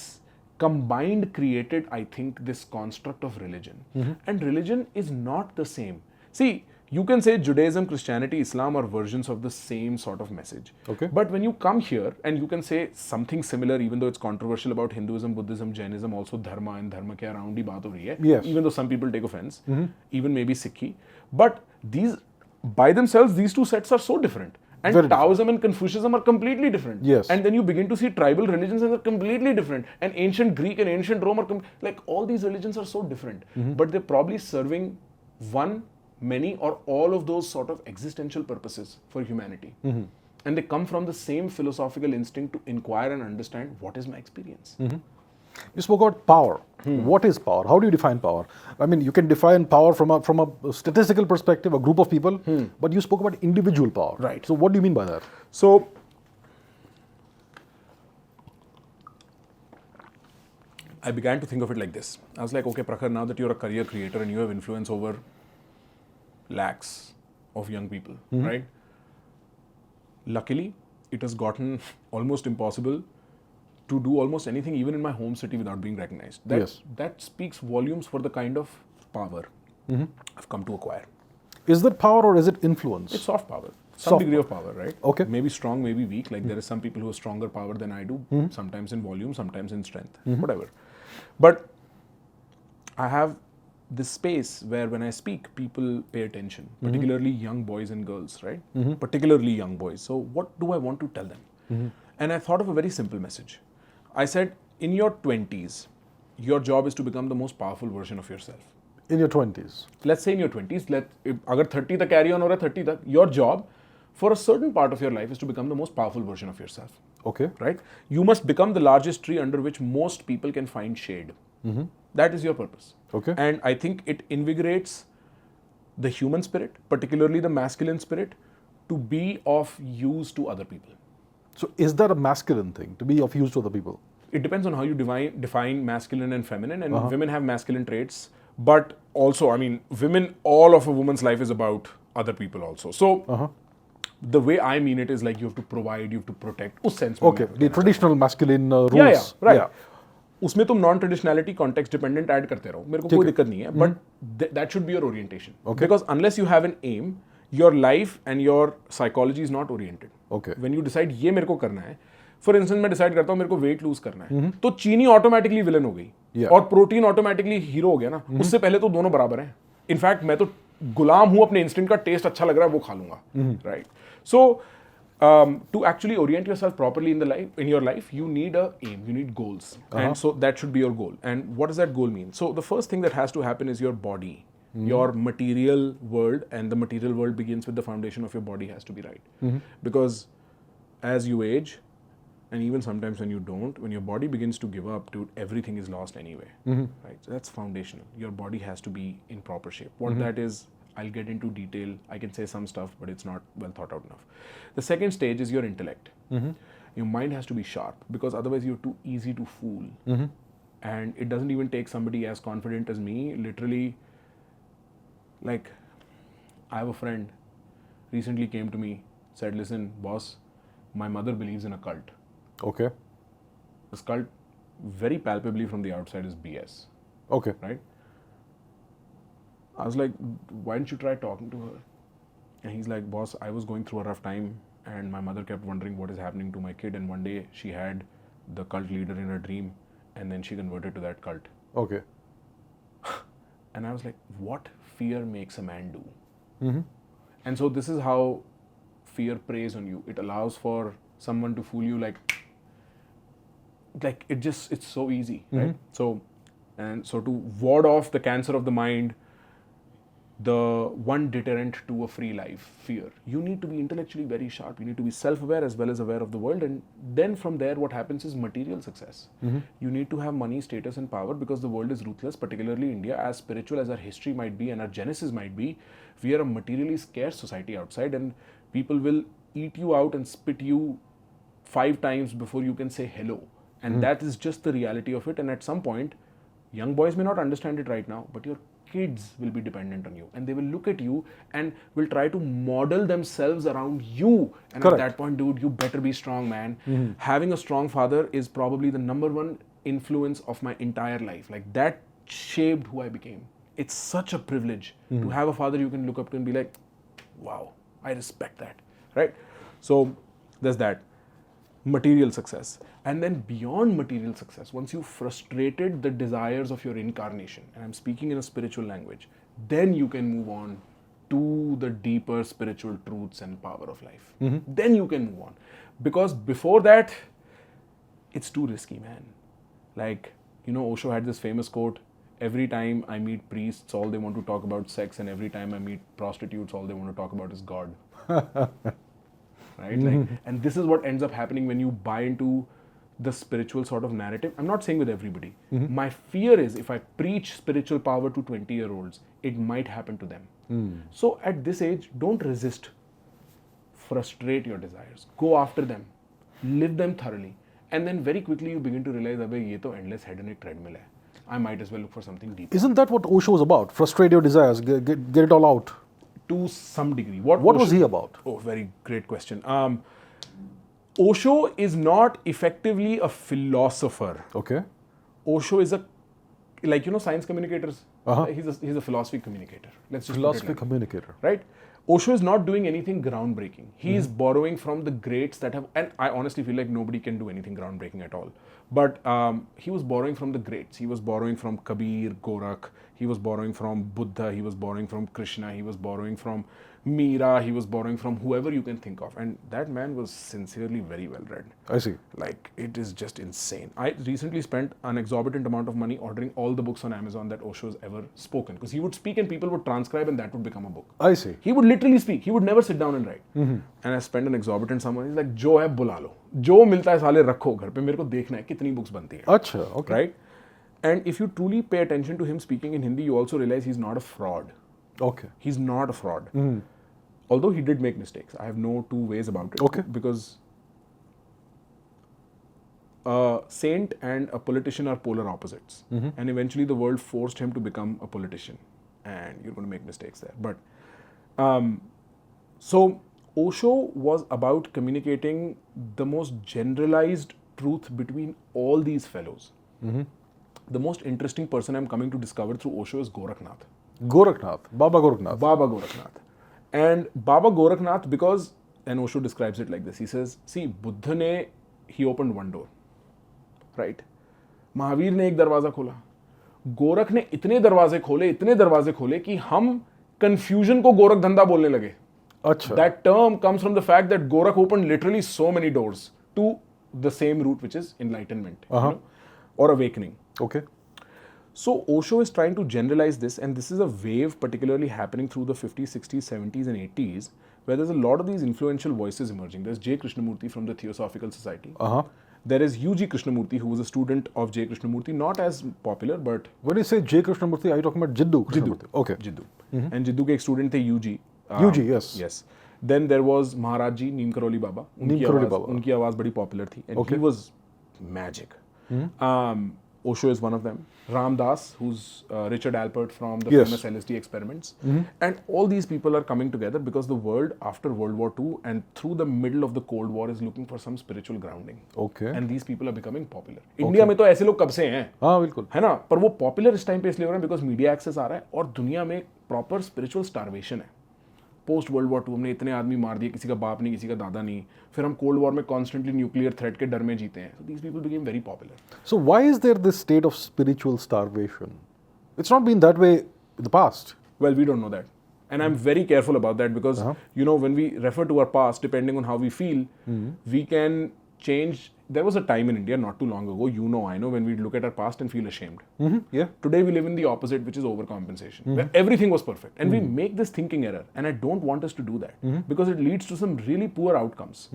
combined created, I think, this construct of religion. And religion is not the same. See, you can say Judaism, Christianity, Islam are versions of the same sort of message. Okay. But when you come here and you can say something similar, even though it's controversial about Hinduism, Buddhism, Jainism, also Dharma, and Dharma के around ही बात हो रही है. Yes. Even though some people take offense, even maybe Sikhi. But these, by themselves, these two sets are so different. And Very Taoism and Confucianism are completely different. Yes. And then you begin to see tribal religions and they're completely different. And ancient Greek and ancient Rome are like all these religions are so different. But they're probably serving one, many, or all of those sort of existential purposes for humanity. And they come from the same philosophical instinct to inquire and understand what is my experience. You spoke about power. What is power? How do you define power? I mean, you can define power from a statistical perspective, a group of people, but you spoke about individual power. Right. So what do you mean by that? So, I began to think of it like this. I was like, okay, Prakhar, now that you're a career creator and you have influence over lakhs of young people, right? Luckily, it has gotten almost impossible to do almost anything, even in my home city, without being recognized. That speaks volumes for the kind of power I've come to acquire. Is that power or is it influence? It's soft power. Some degree of power, right? Okay. Maybe strong, maybe weak. Like there are some people who have stronger power than I do, sometimes in volume, sometimes in strength, whatever. But I have this space where when I speak, people pay attention, particularly young boys and girls, right? Particularly young boys. So what do I want to tell them? And I thought of a very simple message. I said, in your 20s, your job is to become the most powerful version of yourself. In your 20s? Let's say in your 20s, agar 30 tak carry on or 30 tak, your job for a certain part of your life is to become the most powerful version of yourself. Okay. Right? You must become the largest tree under which most people can find shade. That is your purpose. Okay. And I think it invigorates the human spirit, particularly the masculine spirit, to be of use to other people. So is that a masculine thing, to be of use to other people? It depends on how you define masculine and feminine, and women have masculine traits, but also, I mean, all of a woman's life is about other people also. So the way I mean it is like you have to provide, you have to protect. उस sense में Okay, the traditional masculine rules. Yeah, right. उसमें तुम non-traditionality, context dependent add करते रहो. मेरे को कोई दिक्कत नहीं है, but that should be your orientation. Okay. Because unless you have an aim, your life and your psychology is not oriented. Okay. When you decide ये मेरे को करना है, for instance मैं decide करता हूँ मेरे को weight lose करना है, तो चीनी automatically villain हो गई और प्रोटीन automatically हीरो हो गया ना. उससे पहले तो दोनों बराबर हैं. इनफैक्ट मैं तो गुलाम हूँ अपने इंस्टिंक्ट का, टेस्ट अच्छा लग रहा है वो खा लूंगा. Right. So to actually orient yourself properly in your life, you need a aim, you need goals, and so that should be your goal. And what does that goal mean? So the first thing that has to happen is your body, your material world, and the material world begins with the foundation of your body has to be right. Because as you age, and even sometimes when you don't, when your body begins to give up, dude, everything is lost anyway. Right? So that's foundational. Your body has to be in proper shape. What that is, I'll get into detail. I can say some stuff, but it's not well thought out enough. The second stage is your intellect. Your mind has to be sharp, because otherwise you're too easy to fool. And it doesn't even take somebody as confident as me. Literally, like, I have a friend recently came to me, said, listen, boss, my mother believes in a cult. Okay. This cult, very palpably from the outside, is BS. Okay. Right? I was like, why didn't you try talking to her? And he's like, boss, I was going through a rough time and my mother kept wondering what is happening to my kid, and one day she had the cult leader in her dream and then she converted to that cult. Okay. And I was like, what fear makes a man do? And so this is how fear preys on you. It allows for someone to fool you like it's so easy, right? So to ward off the cancer of the mind, the one deterrent to a free life, fear, you need to be intellectually very sharp. You need to be self-aware as well as aware of the world. And then from there, what happens is material success. You need to have money, status and power, because the world is ruthless, particularly India. As spiritual as our history might be and our genesis might be, we are a materially scarce society outside, and people will eat you out and spit you 5 times before you can say hello. And that is just the reality of it. And at some point, young boys may not understand it right now, but your kids will be dependent on you, and they will look at you and will try to model themselves around you. And Correct. At that point, dude, you better be strong, man. Having a strong father is probably the #1 influence of my entire life. Like, that shaped who I became. It's such a privilege to have a father you can look up to and be like, wow, I respect that, right? So there's that. Material success. And then beyond material success, once you've frustrated the desires of your incarnation, and I'm speaking in a spiritual language, then you can move on to the deeper spiritual truths and power of life. Then you can move on. Because before that, it's too risky, man. Like, you know, Osho had this famous quote, every time I meet priests, all they want to talk about sex, and every time I meet prostitutes, all they want to talk about is God. Right? Like, and this is what ends up happening when you buy into the spiritual sort of narrative. I'm not saying with everybody. My fear is if I preach spiritual power to 20-year-olds, it might happen to them. So at this age, don't resist. Frustrate your desires. Go after them. Live them thoroughly. And then very quickly you begin to realize, abey, ye to endless hedonic treadmill hai. I might as well look for something deeper. Isn't that what Osho was about? Frustrate your desires, get it all out. To some degree. What was he about? Oh, very great question. Osho is not effectively a philosopher. Okay. Osho is science communicators. He's a philosophy communicator. Let's just philosophy communicator. Right? Osho is not doing anything groundbreaking. He is borrowing from the greats that have, and I honestly feel like nobody can do anything groundbreaking at all. But he was borrowing from the greats. He was borrowing from Kabir, Gorakh. He was borrowing from Buddha. He was borrowing from Krishna. He was borrowing from Meera. He was borrowing from whoever you can think of. And that man was sincerely very well read. I see. Like, it is just insane. I recently spent an exorbitant amount of money ordering all the books on Amazon that Osho has ever spoken. Because he would speak and people would transcribe and that would become a book. I see. He would literally speak. He would never sit down and write. And I spent an exorbitant sum. He's like, जो है बुला लो. जो मिलता है साले रखो घर पे. मेरे को देखना है कितनी books बनती है. अच्छा, okay. Right? And if you truly pay attention to him speaking in Hindi, you also realize he's not a fraud. Okay. He's not a fraud. Although he did make mistakes. I have no two ways about it. Okay. Because a saint and a politician are polar opposites. And eventually the world forced him to become a politician. And you're going to make mistakes there. But so Osho was about communicating the most generalized truth between all these fellows. The most interesting person I'm coming to discover through Osho is Gorakhnath. Gorakhnath. Baba Gorakhnath. Baba Gorakhnath. And Baba Gorakhnath, because, and Osho describes it like this, he says, see, Buddha ne, he opened one door, right? Mahavir ने एक दरवाजा खोला, गोरख ने इतने दरवाजे खोले कि हम confusion को गोरख धंधा बोलने लगे. अच्छा. That term comes from the fact that Gorakh opened literally so many doors to the same route, which is enlightenment, you know, or awakening. Okay. So Osho is trying to generalize this, and this is a wave particularly happening through the 50s, 60s, 70s and 80s, where there's a lot of these influential voices emerging. There's J. Krishnamurti from the Theosophical Society. There is U.G. Krishnamurti, who was a student of J. Krishnamurti, not as popular, but... When you say J. Krishnamurti, are you talking about Jiddu Krishnamurti? Okay. Jiddu. And Jiddu ke ek student the UG. UG, yes. Yes. Then there was Maharaj Ji, Neem Karoli Baba. Unki awaaz badi popular thi. And he was magic. Osho is one of them. Ram Das, who's Richard Alpert from the famous LSD experiments. And all these people are coming together because the world after World War II and through the middle of the Cold War is looking for some spiritual grounding. Okay. And these people are becoming popular. India में तो ऐसे लोग कब से हैं? हाँ बिल्कुल. है ना? पर वो popular इस time पे इसलिए हो रहा है because media access आ रहा है और दुनिया में proper spiritual starvation है. पोस्ट वर्ल्ड वॉर 2 हमने इतने आदमी मार दिए, किसी का बाप नहीं, किसी का दादा नहीं, फिर हम कोल्ड वॉर में कॉन्स्टेंटली न्यूक्लियर थ्रेट के डर में जीते हैं. So these people became very popular. So why is there this state of spiritual starvation? It's not been that way in the past. Well, we don't know that. And I'm very careful about that because, you know, when we refer to our past, depending on how we feel, we can change. There was a time in India not too long ago, you know, I know, when we look at our past and feel ashamed. Yeah. Today we live in the opposite, which is overcompensation, where everything was perfect. And we make this thinking error. And I don't want us to do that because it leads to some really poor outcomes.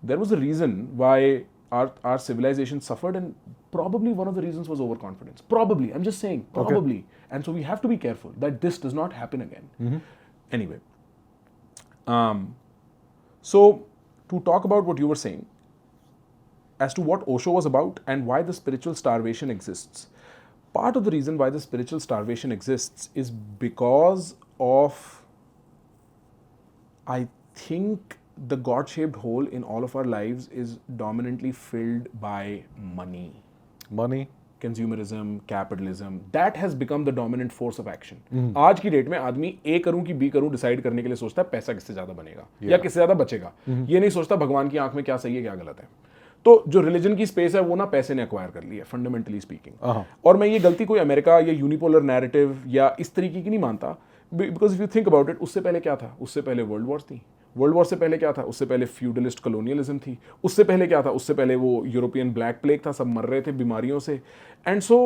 There was a reason why our civilization suffered, and probably one of the reasons was overconfidence. Probably. I'm just saying. Probably. Okay. And so we have to be careful that this does not happen again. Anyway. So, to talk about what you were saying, as to what Osho was about and why the spiritual starvation exists. Part of the reason why the spiritual starvation exists is because of, I think, the God-shaped hole in all of our lives is dominantly filled by money. Money. Consumerism, capitalism, that has become the dominant force of action. आज की date में आदमी A करूं कि B करूं decide करने के लिए सोचता है पैसा किससे ज्यादा बनेगा या किससे ज्यादा बचेगा. ये नहीं सोचता भगवान की आंख में क्या सही है क्या गलत है. तो जो रिलीजन की स्पेस है वो ना पैसे ने एक्वायर कर ली है फंडामेंटली स्पीकिंग. और मैं ये गलती कोई अमेरिका या यूनिपोलर नैरेटिव या इस तरीके की नहीं मानता, because if you think about it, उससे पहले क्या था? उससे पहले वर्ल्ड वॉर्स थी. वर्ल्ड वॉर से पहले क्या था? उससे पहले फ्यूडलिस्ट कॉलोनियलिज्म थी. उससे पहले क्या था? उससे पहले वो यूरोपियन ब्लैक प्लेग था, सब मर रहे थे बीमारियों से. एंड सो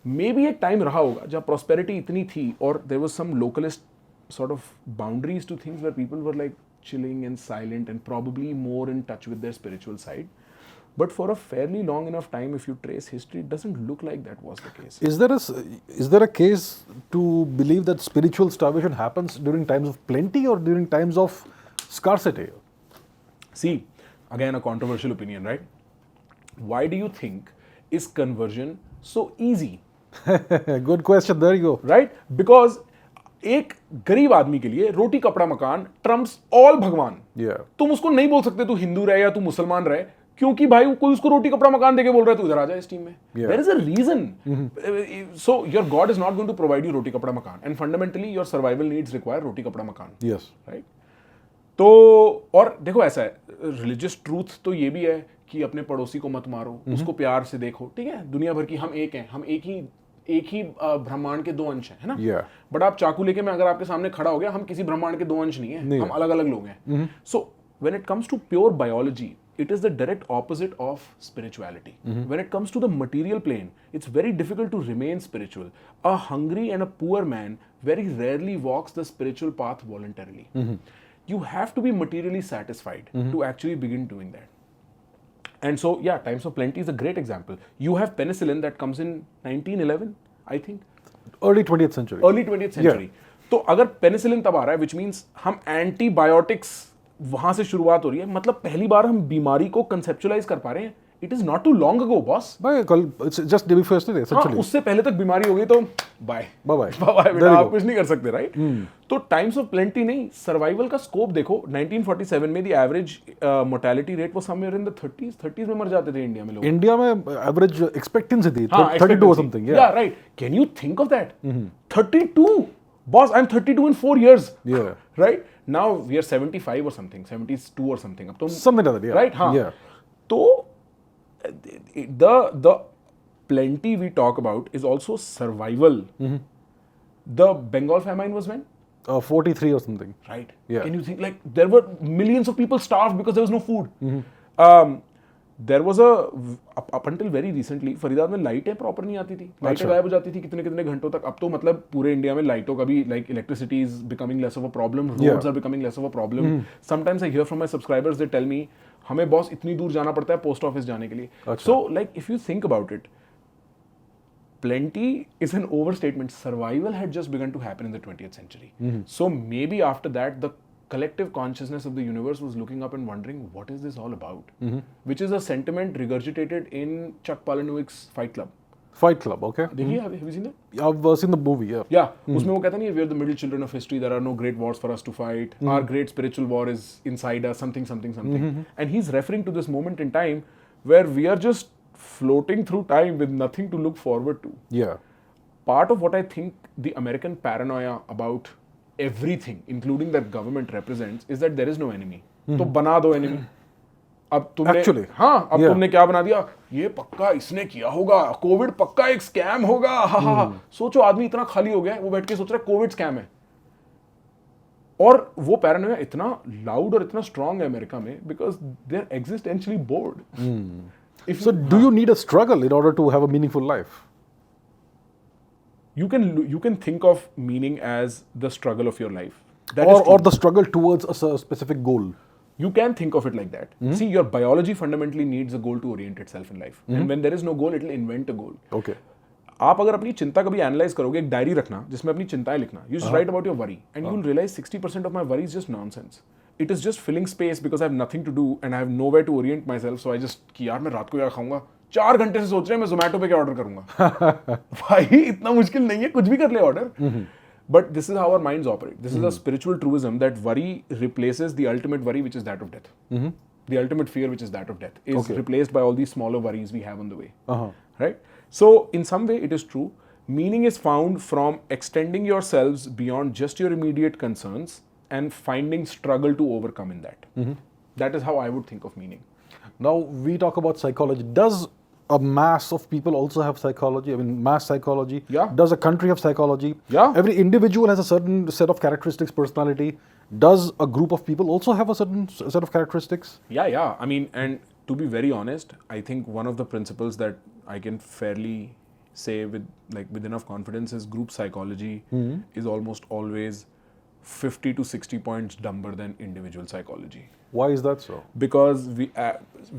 मे बी एक टाइम रहा होगा जब प्रॉस्पेरिटी इतनी थी और there was some localist sort of boundaries to things where people were like chilling and silent and probably more in touch with their spiritual side. But for a fairly long enough time, if you trace history, it doesn't look like that was the case. Is there a case to believe that spiritual starvation happens during times of plenty or during times of scarcity? See, again a controversial opinion, right? Why do you think is conversion so easy? Good question, there you go. Right? Because एक गरीब आदमी के लिए रोटी कपड़ा मकान Trump's all भगवान. Yeah. तुम उसको नहीं बोल सकते तू हिंदू रहे या तू मुसलमान रहे. क्योंकि भाई कोई उसको रोटी कपड़ा मकान देके बोल रहा है तू इधर आ जा इस टीम में. There is a reason. So your God is not going to provide you roti kapda makan, and fundamentally your survival needs require roti kapda makan. Yes. Right? तो और देखो ऐसा है, रिलीजियस ट्रूथ तो ये भी है कि अपने पड़ोसी को मत मारो, उसको प्यार से देखो, ठीक है, दुनिया भर की हम एक हैं, हम एक ही ब्रह्मांड के 2 अंश हैं, है ना. बट आप चाकू लेके मैं अगर आपके सामने खड़ा हो गया, हम किसी ब्रह्मांड के 2 अंश नहीं है, हम अलग अलग लोग हैं. So when it comes to pure biology, it is the direct opposite of spirituality. When it comes to the material plane, it's very difficult to remain spiritual. A hungry and a poor man very rarely walks the spiritual path voluntarily. You have to be materially satisfied to actually begin doing that. And so, yeah, Times of Plenty is a great example. You have penicillin that comes in 1911, I think. Early 20th century. Early 20th century. तो अगर penicillin तब आ रहा है, which means हम antibiotics वहां से शुरुआत हो रही है, मतलब पहली बार हम बीमारी को कंसेप्चुअलाइज कर पा रहे हैं. It is not too long ago boss. Just day before yesterday essentially. उससे पहले तक बीमारी हो गई तो बाय बाय बेटा, आप कुछ नहीं कर सकते, राइट. तो टाइम्स ऑफ प्लेंटी नहीं, सर्वाइवल का स्कोप देखो. 1947 में द एवरेज मोर्टेलिटी रेट वो समवेयर इन द 30s में मर जाते थे इंडिया में लोग. इंडिया में एवरेज एक्सपेक्टेंसी थी 32 or something. या right. Can you think of that? 32 boss, I'm 32 in 4 years. Yeah. Right? Now we are 75 or something, 72 or something. अब तो something like that, yeah. Right? हाँ. Yeah. तो the plenty we talk about is also survival. The Bengal famine was when? 43 or something. Right. Yeah. Can you think, like, there were millions of people starved because there was no food. There was up until very recently, Faridabad में लाइटें proper नहीं आती थी, लाइटें गायब हो जाती थी कितने कितने घंटों तक. अब तो मतलब पूरे इंडिया में लाइटों का भी, like, electricity is becoming less of a problem, roads are becoming less of a problem. Sometimes I hear from my subscribers, they tell me, हमें बॉस इतनी दूर जाना पड़ता है पोस्ट ऑफिस जाने के लिए. So, like, if you think about it, plenty is an overstatement. Survival had just begun to happen in the 20th century. So maybe after that, the collective consciousness of the universe was looking up and wondering, what is this all about? Which is a sentiment regurgitated in Chuck Palahniuk's Fight Club. Fight Club, okay. देखिए, have you seen that? I've seen the movie, yeah. Yeah, उसमें वो कहता नहीं है, we are the middle children of history, there are no great wars for us to fight, our great spiritual war is inside us, something. And he's referring to this moment in time where we are just floating through time with nothing to look forward to. Yeah. Part of what I think the American paranoia about everything, including that government represents, is that there is no enemy. तो बना दो enemy. अब तुमने Actually, हाँ, अब तुमने क्या बना दिया? ये पक्का इसने किया होगा, कोविड पक्का एक स्कैम होगा. हा. सोचो, आदमी इतना खाली हो गया है, वो बैठ के सोच रहा है कोविड स्कैम है. और वो पैरानोया इतना लाउड और इतना स्ट्रांग है अमेरिका में, because they are existentially bored. So do you need a struggle in order to have a meaningful life? You can think of meaning as the struggle of your life. Or the struggle towards a specific goal. You can think of it like that. See, your biology fundamentally needs a goal to orient itself in life. And when there is no goal, it will invent a goal. Okay. आप अगर अपनी चिंता कभी analyse करोगे, एक diary रखना जिसमें अपनी चिंताएं लिखना. You just write about your worry and you will realize 60% of my worry is just nonsense. It is just filling space because I have nothing to do and I have nowhere to orient myself. So I just कि यार मैं रात को क्या खाऊंगा, 4 घंटे से सोच रहे हैं मैं जोमेटो पे क्या ऑर्डर करूंगा. भाई इतना मुश्किल नहीं है, कुछ भी कर ले order. But this is how our minds operate. This is a spiritual truism that worry replaces the ultimate worry, which is that of death. The ultimate fear, which is that of death, is replaced by all these smaller worries we have on the way. Right? So, in some way, it is true. Meaning is found from extending yourselves beyond just your immediate concerns and finding struggle to overcome in that. That is how I would think of meaning. Now, we talk about psychology. Does a mass of people also have psychology? I mean, mass psychology? Yeah. Does a country have psychology? Yeah. Every individual has a certain set of characteristics, personality. Does a group of people also have a certain set of characteristics? Yeah. I mean, and to be very honest, I think one of the principles that I can fairly say with enough confidence is group psychology is almost always 50 to 60 points dumber than individual psychology. Why is that so? Because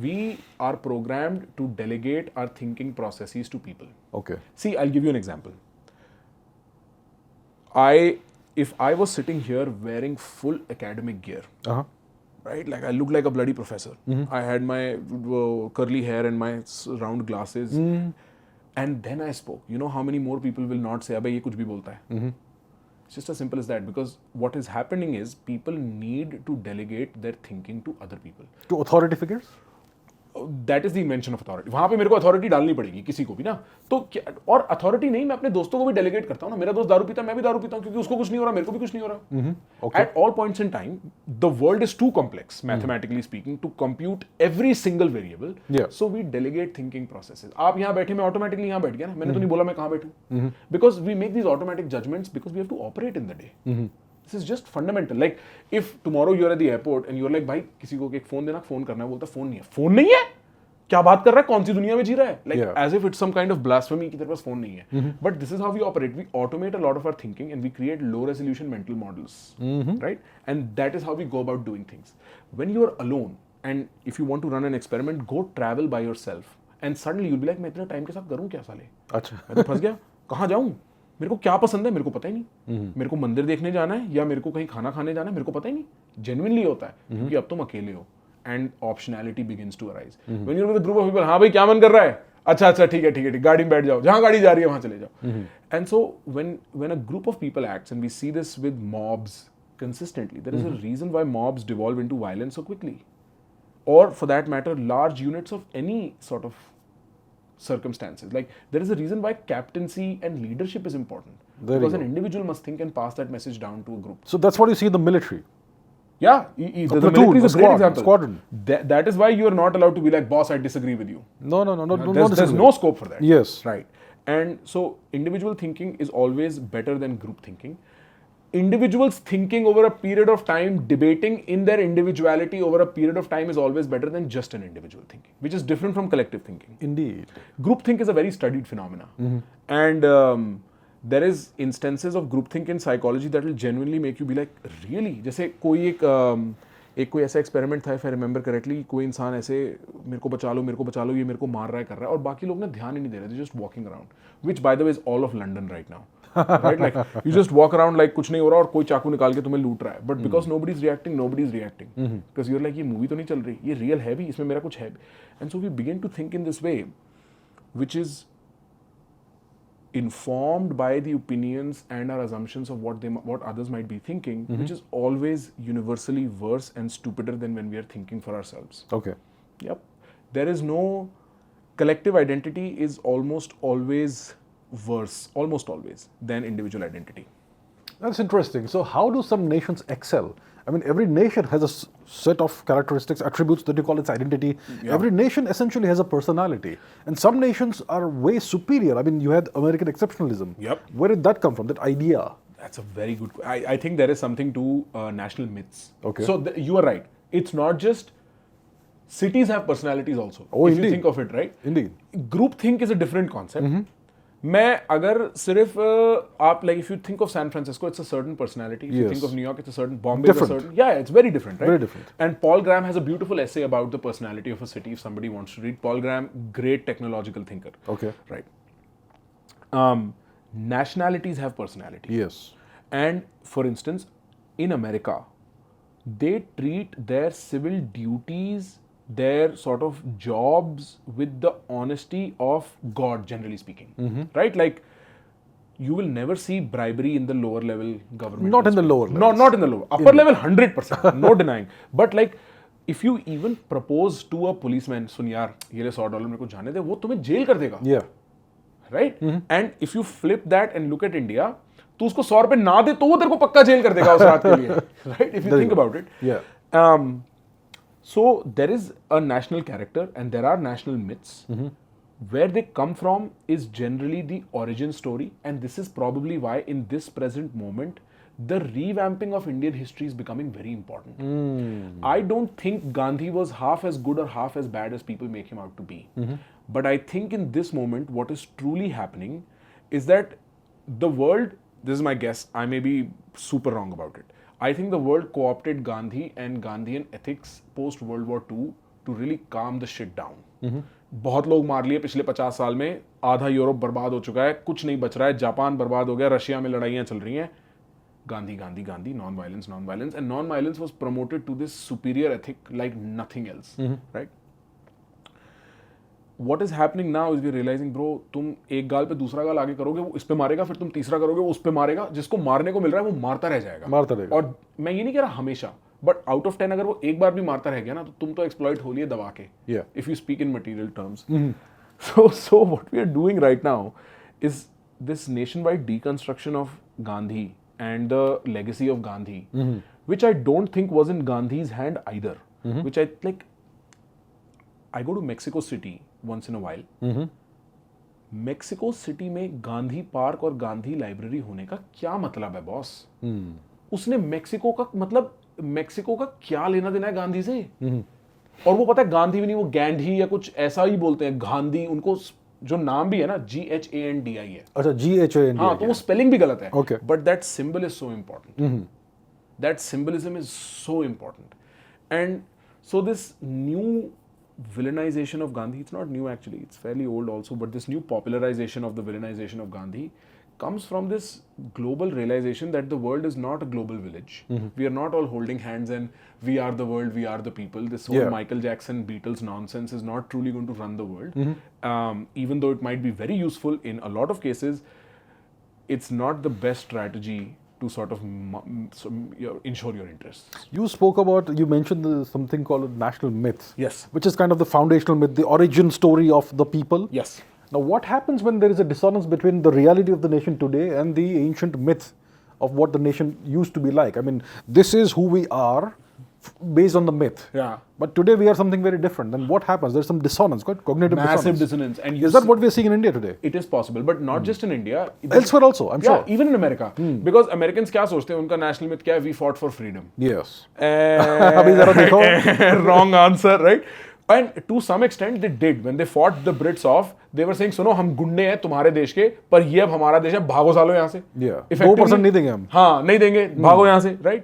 we are programmed to delegate our thinking processes to people. Okay. See, I'll give you an example. If I was sitting here wearing full academic gear, right? Like I look like a bloody professor. I had my curly hair and my round glasses. And then I spoke. You know how many more people will not say, "Abhi, ye kuch bhi bolta hai." It's just as simple as that, because what is happening is people need to delegate their thinking to other people. To authority figures? That is the invention of authority. वहां पे मेरे को authority डालनी पड़ेगी किसी को भी ना, तो और अथॉरिटी नहीं, मैं अपने दोस्तों को भी डेलीगेट करता हूँ ना। मेरा दोस्त दारू पीता है, मैं भी दारू पीता हूँ, क्योंकि उसको कुछ नहीं हो रहा, मेरे को भी कुछ नहीं हो रहा। At all points in time the world is too complex mathematically speaking to compute every single variable, so we delegate thinking processes. आप यहाँ बैठे, मैं ऑटोमेटिकली यहाँ बैठ गया ना, मैंने तो नहीं बोला मैं कहाँ बैठूं, because we make these automatic judgments because we have to operate in the day. This is just fundamental. Like if tomorrow you're at the airport and you're like, भाई किसी को एक फोन देना, फोन करना है, बोलता फोन नहीं है। फोन नहीं है, क्या बात कर रहा है, कौन सी दुनिया में जी रहा है? Like as if it's some kind of blasphemy कि तेरे पास फोन नहीं है। But this is how we operate. We automate a lot of our thinking and we create low resolution mental models, right? And that is how we go about doing things. When you are alone and if you want to run an experiment, go travel by yourself and suddenly you'll be like, मैं इतना time के साथ करूँ क्या साले? अच्छा, मैं तो फंस गया, कहाँ जाऊँ? मेरे को क्या पसंद है मेरे को पता ही नहीं। मेरे को मंदिर देखने जाना है या मेरे को कहीं खाना खाने जाना है, मेरे को पता ही नहीं। जेन्युइनली होता है, क्योंकि अब तुम अकेले हो and optionality begins to arise when you are with a group of people. हाँ भाई क्या मन कर रहा है, अच्छा अच्छा ठीक है ठीक है, गाड़ी में बैठ जाओ, जहां गाड़ी जा रही है वहां चले जाओ। And so when a group of people acts and we see this with mobs consistently, there is a reason why mobs devolve into violence so quickly, or for that matter large units of any sort of circumstances. Like there is a reason why captaincy and leadership is important, because an individual must think and pass that message down to a group. So that's what you see in the military. Yeah, the military is a great example. Squadron. That is why you are not allowed to be like, boss, I disagree with you. No, There's no scope for that. Yes. Right. And so individual thinking is always better than group thinking. Individuals thinking over a period of time, debating in their individuality over a period of time is always better than just an individual thinking, which is different from collective thinking. Indeed. Groupthink is a very studied phenomena. And there is instances of groupthink in psychology that will genuinely make you be like, really? जैसे कोई एक कोई ऐसा experiment था, if I remember correctly, कोई इंसान ऐसे मेरे को बचा लो, ये मेरे को मार रहा है, कर रहा है, और बाकी लोग ना ध्यान ही नहीं दे रहे, they're just walking around, which by the way is all of London right now. Right, like you just walk around like कुछ नहीं हो रहा और कोई चाकू निकाल के तुम्हें लूट रहा है, but because nobody is reacting, because you're like, ये मूवी तो नहीं चल रही, ये रियल है भी, इसमें मेरा कुछ है भी. And so we begin to think in this way, which is informed by the opinions and our assumptions of what others might be thinking, which is always universally worse and stupider than when we are thinking for ourselves. Okay. Yep. There is no collective identity is almost always worse, almost always, than individual identity. That's interesting. So how do some nations excel? I mean, every nation has a set of characteristics, attributes that you call its identity. Yeah. Every nation essentially has a personality. And some nations are way superior. I mean, you had American exceptionalism. Yep. Where did that come from, that idea? That's a very good question. I think there is something to national myths. Okay. So you are right. It's not just cities have personalities also. Oh, if indeed. you think of it, right? Indeed. Groupthink is a different concept. मैं अगर सिर्फ आप like if you think of San Francisco, it's a certain personality. If you think of New York, it's a certain. Bombay is a certain. Yeah, it's very different, right? Very different. And Paul Graham has a beautiful essay about the personality of a city. If somebody wants to read Paul Graham, great technological thinker. Okay. Right. Nationalities have personality. Yes. And for instance, in America, they treat their civil duties, their sort of jobs with the honesty of God, generally speaking. Right? Like, you will never see bribery in the lower level government. Not in the lower level. Not in the lower. Upper level, 100%. No denying. But like, if you even propose to a policeman, सुन यार, ये ले $100 मेरे को जाने दे, वो तुम्हें jail कर देगा. Yeah. Right? And if you flip that and look at India, तो उसको $100 ना दे, तो वो तेरे को पक्का जेल कर देगा उस रात के लिए. Right? If you think about it. Yeah. So there is a national character and there are national myths. Where they come from is generally the origin story, and this is probably why in this present moment the revamping of Indian history is becoming very important. I don't think Gandhi was half as good or half as bad as people make him out to be. But I think in this moment what is truly happening is that the world, this is my guess, I may be super wrong about it, I think the world co-opted Gandhi and Gandhian ethics post World War II to really calm the shit down. बहुत लोग मार लिए पिछले 50 साल में, आधा Europe बर्बाद हो चुका है, कुछ नहीं बच रहा है, जापान बर्बाद हो गया, रशिया में लड़ाइयाँ चल रही हैं. Gandhi, Gandhi, Gandhi, non-violence, non-violence, and non-violence was promoted to this superior ethic like nothing else, right? What is happening now is we realizing, bro, तुम एक गाल पे दूसरा गाल आगे करोगे, वो इस पे मारेगा, फिर तुम तीसरा करोगे, वो उस पे मारेगा, जिसको मारने को मिल रहा है वो मारता रह जाएगा. मारता रहेगा. और मैं ये नहीं कह रहा हमेशा, बट आउट ऑफ 10 अगर वो एक बार भी मारता रह गया ना, तो तुम तो एक्सप्लॉइट हो लिए दबा के, Yeah. if you speak in material terms. So what we are doing right now is this nationwide deconstruction of Gandhi and the legacy of Gandhi, which I don't think was in Gandhi's hand either. Which I like. I go to Mexico City once in a while. Mexico city में Gandhi park और Gandhi library होने का क्या मतलब है boss? उसने Mexico का क्या लेना देना है गांधी से? और वो पता है गांधी भी नहीं, वो गैंधी या कुछ ऐसा ही बोलते हैं, गांधी, उनको जो नाम भी है ना GHANDI है। अच्छा, GHANDI। हाँ, तो वो स्पेलिंग भी गलत है। Okay. But that symbol is so important, that symbolism is so important, and so this new villainization of Gandhi, it's not new actually, it's fairly old also, but this new popularization of the villainization of Gandhi comes from this global realization that the world is not a global village. We are not all holding hands and we are the world, we are the people. This whole Michael Jackson, Beatles nonsense is not truly going to run the world. Even though it might be very useful in a lot of cases, it's not the best strategy to sort of ensure your interests. You mentioned something called national myth. Yes. Which is kind of the foundational myth, the origin story of the people. Yes. Now, what happens when there is a dissonance between the reality of the nation today and the ancient myth of what the nation used to be like? I mean, this is who we are based on the myth. Yeah. But today we are something very different. Then what happens? There's some dissonance, quite cognitive Massive dissonance. And is that what we're seeing in India today? It is possible, but not just in India. Elsewhere also, I'm sure. Even in America. Because Americans क्या सोचते हैं, उनका national myth क्या है? We fought for freedom. Yes. अभी जरा देखो. Wrong answer, right? And to some extent they did. When they fought the Brits off, they were saying, सुनो हम गुंडे हैं तुम्हारे देश के, पर ये अब हमारा देश है, भागो सालो यहाँ से. Yeah. 2% नहीं देंगे हम. हाँ, नहीं देंगे, भागो यहाँ से, right?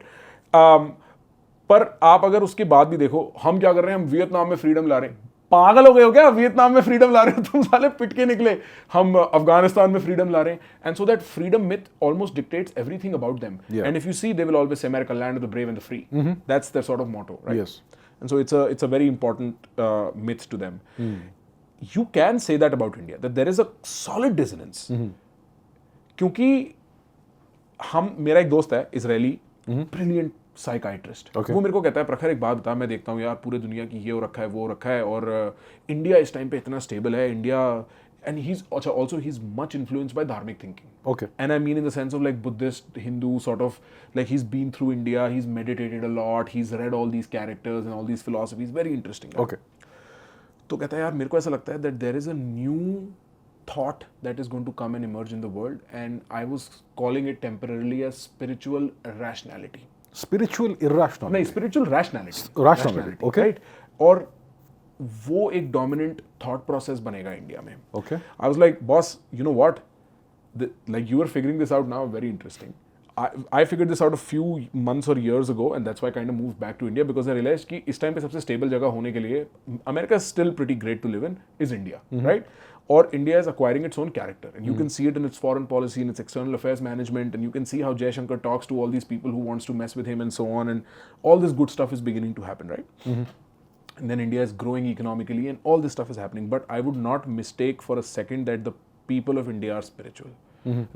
पर आप अगर उसके बाद भी देखो, हम क्या कर रहे हैं, हम वियतनाम में फ्रीडम ला रहे हैं. पागल हो गए हो क्या? वियतनाम में फ्रीडम ला रहे हो तुम, साले पिट के निकले. हम अफगानिस्तान में फ्रीडम ला रहे हैं. And so that freedom myth almost dictates everything about them. And if you see, they will always say America land of the brave and the free. That's their sort of motto, right? Yes. And so it's a very important myth to them. You can say that about India, that there is a solid dissonance. क्योंकि मेरा एक दोस्त है Israeli, brilliant psychiatrist. वो मेरे को कहता है, प्रखर एक बात बता, मैं देखता हूँ यार पूरे दुनिया की ये हो रखा है, वो रखा है, और इंडिया इस टाइम पे इतना स्टेबल है. India, and he's much influenced by dharmic thinking. Okay. And I mean in the sense of like Buddhist, Hindu sort of, like he's been through India, he's meditated a lot, he's read all these characters and all these philosophies, very interesting. Okay. तो कहता है यार मेरे को ऐसा लगता है that there is a new thought that is going to come and emerge in the world, and I was calling it temporarily as spiritual rationality. Spiritual irrationality. नहीं, spiritual rationality. Rationality. Okay. Right? और वो एक dominant thought process बनेगा India में. Okay. I was like, boss, you know what? Like you are figuring this out now, very interesting. I figured this out a few months or years ago, and that's why I kind of moved back to India, because I realized कि इस time पे सबसे stable जगह होने के लिए, America is still pretty great to live in, is India, right? Or India is acquiring its own character, and you can see it in its foreign policy, in its external affairs management, and you can see how Jaishankar talks to all these people who wants to mess with him and so on, and all this good stuff is beginning to happen, right? And then India is growing economically, and all this stuff is happening. But I would not mistake for a second that the people of India are spiritual.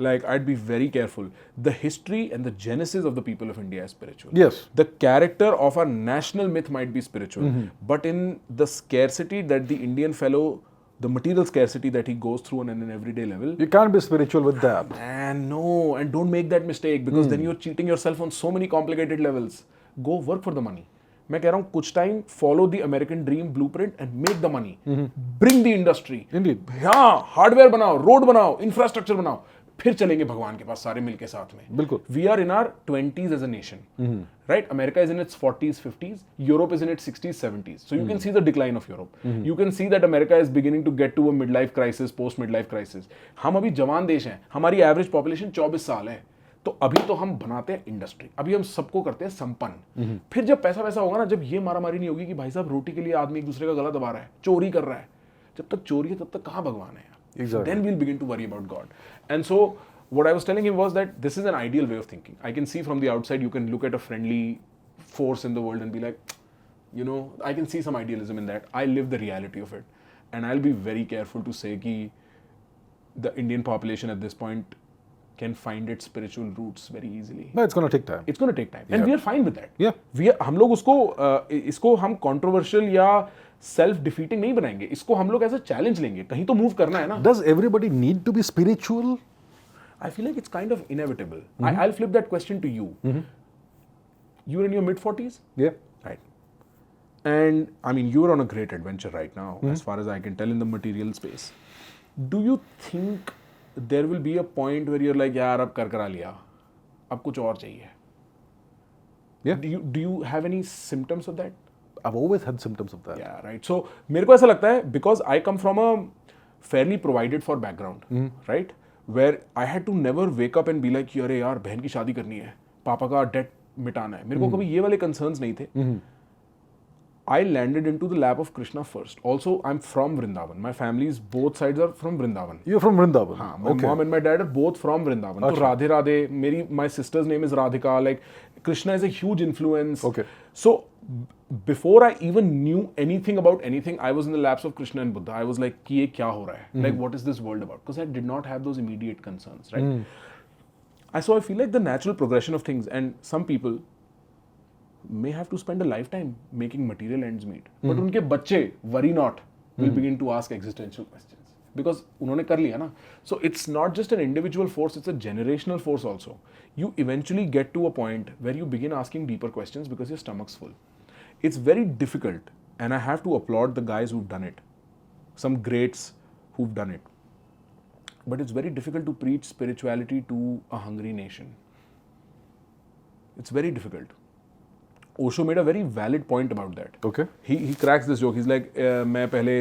Like, I'd be very careful. The history and the genesis of the people of India is spiritual. Yes. The character of our national myth might be spiritual, but in the scarcity that the Indian fellow, the material scarcity that he goes through on an everyday level, You can't be spiritual with that. man, no, and don't make that mistake, because then you're cheating yourself on so many complicated levels. Go work for the money. मैं कह रहा हूँ कुछ time follow the American dream blueprint and make the money, bring the industry. Indeed. हाँ, hardware बनाओ, road बनाओ, infrastructure बनाओ, फिर चलेंगे भगवान के पास सारे मिलके साथ में. बिल्कुल. We are in our 20s as a nation, right? America is in its 40s, 50s. Europe is in its 60s, 70s. So you can see the decline of Europe. You can see that America is beginning to get to a midlife crisis, post-midlife crisis. हम अभी जवान देश हैं. हमारी average population 24 साल है. तो अभी तो हम बनाते हैं इंडस्ट्री, अभी हम सबको करते हैं संपन्न. फिर जब पैसा वैसा होगा ना, जब ये मारामारी नहीं होगी कि भाई साहब रोटी के लिए आदमी एक दूसरे का गला दबा रहा है, चोरी कर रहा है, जब तक चोरी है तब तक कहाँ भगवान है? Exactly. Then we'll begin to worry about God. And so what I was telling him was that this is an ideal way of thinking. I can see from the outside, you can look at a friendly force in the world and be like, you know, I can see some idealism in that. I live the reality of it. And I'll be very careful to say कि the Indian population at this point can find its spiritual roots very easily. No, it's going to take time. It's going to take time, and we are fine with that. Yeah. हम लोग इसको हम controversial या self defeating नहीं बनाएंगे. इसको हम लोग as a challenge लेंगे. कहीं तो move करना है ना. Does everybody need to be spiritual? I feel like it's kind of inevitable. I'll flip that question to you. You're in your mid-40s? Yeah. Right. And I mean, you're on a great adventure right now, as far as I can tell, in the material space. Do you think there will be a point where you're like, यार अब कर करा लिया, अब कुछ और चाहिए? Yeah. Do you have any symptoms of that? I've always had symptoms of that. Yeah, right. So मेरे को ऐसा लगता है, because I come from a fairly provided for background, right? Where I had to never wake up and be like, अरे यार बहन की शादी करनी है, पापा का डेट मिटाना है. मेरे को कभी ये वाले concerns नहीं थे. I landed into the lap of Krishna first. Also, I'm from Vrindavan. My family's both sides are from Vrindavan. You're from Vrindavan? हाँ, my mom and my dad are both from Vrindavan. So Radhe Radhe, my sister's name is Radhika. Like, Krishna is a huge influence. Okay. So, before I even knew anything about anything, I was in the laps of Krishna and Buddha. I was like, कि ये क्या हो रहा है? Like, what is this world about? Because I did not have those immediate concerns, right? So I feel like the natural progression of things, and some people may have to spend a lifetime making material ends meet. But उनके बच्चे, worry not, will begin to ask existential questions. Because उन्होंने कर लिया ना. So it's not just an individual force, it's a generational force also. You eventually get to a point where you begin asking deeper questions because your stomach's full. It's very difficult, and I have to applaud the guys who've done it. Some greats who've done it. But it's very difficult to preach spirituality to a hungry nation. It's very difficult. Osho made a very valid point about that. Okay. He cracks this joke. He's like, मैं पहले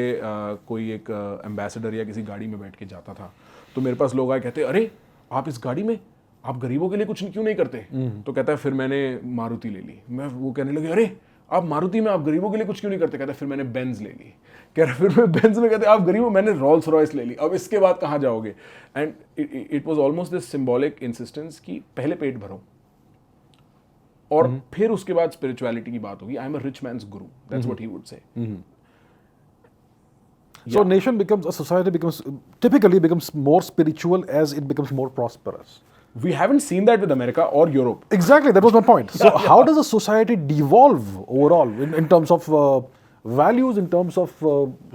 कोई एक ambassador या किसी गाड़ी में बैठ के जाता था, तो मेरे पास लोग आए कहते, अरे आप इस गाड़ी में आप गरीबों के लिए कुछ क्यों नहीं करते? तो कहता है फिर मैंने मारुति ले ली. मैं वो कहने लगे, अरे आप मारुति में आप गरीबों के लिए कुछ क्यों नहीं करते? कहता है फिर मैंने बेंज ले ली. कह रहा फिर मैं बेंज में, कहते आप गरीबों, मैंने रोल्स रॉयस ले ली. अब इसके बाद कहाँ जाओगे? And it was almost this symbolic insistence कि पहले पेट भरो और फिर उसके बाद स्पिरिचुअलिटी की बात होगी. I am a rich man's guru. That's what he would say. So a society typically becomes more spiritual as it becomes more prosperous. We haven't seen that with America or Europe. Exactly, that was my point. So how does a society devolve overall in terms of values, in terms of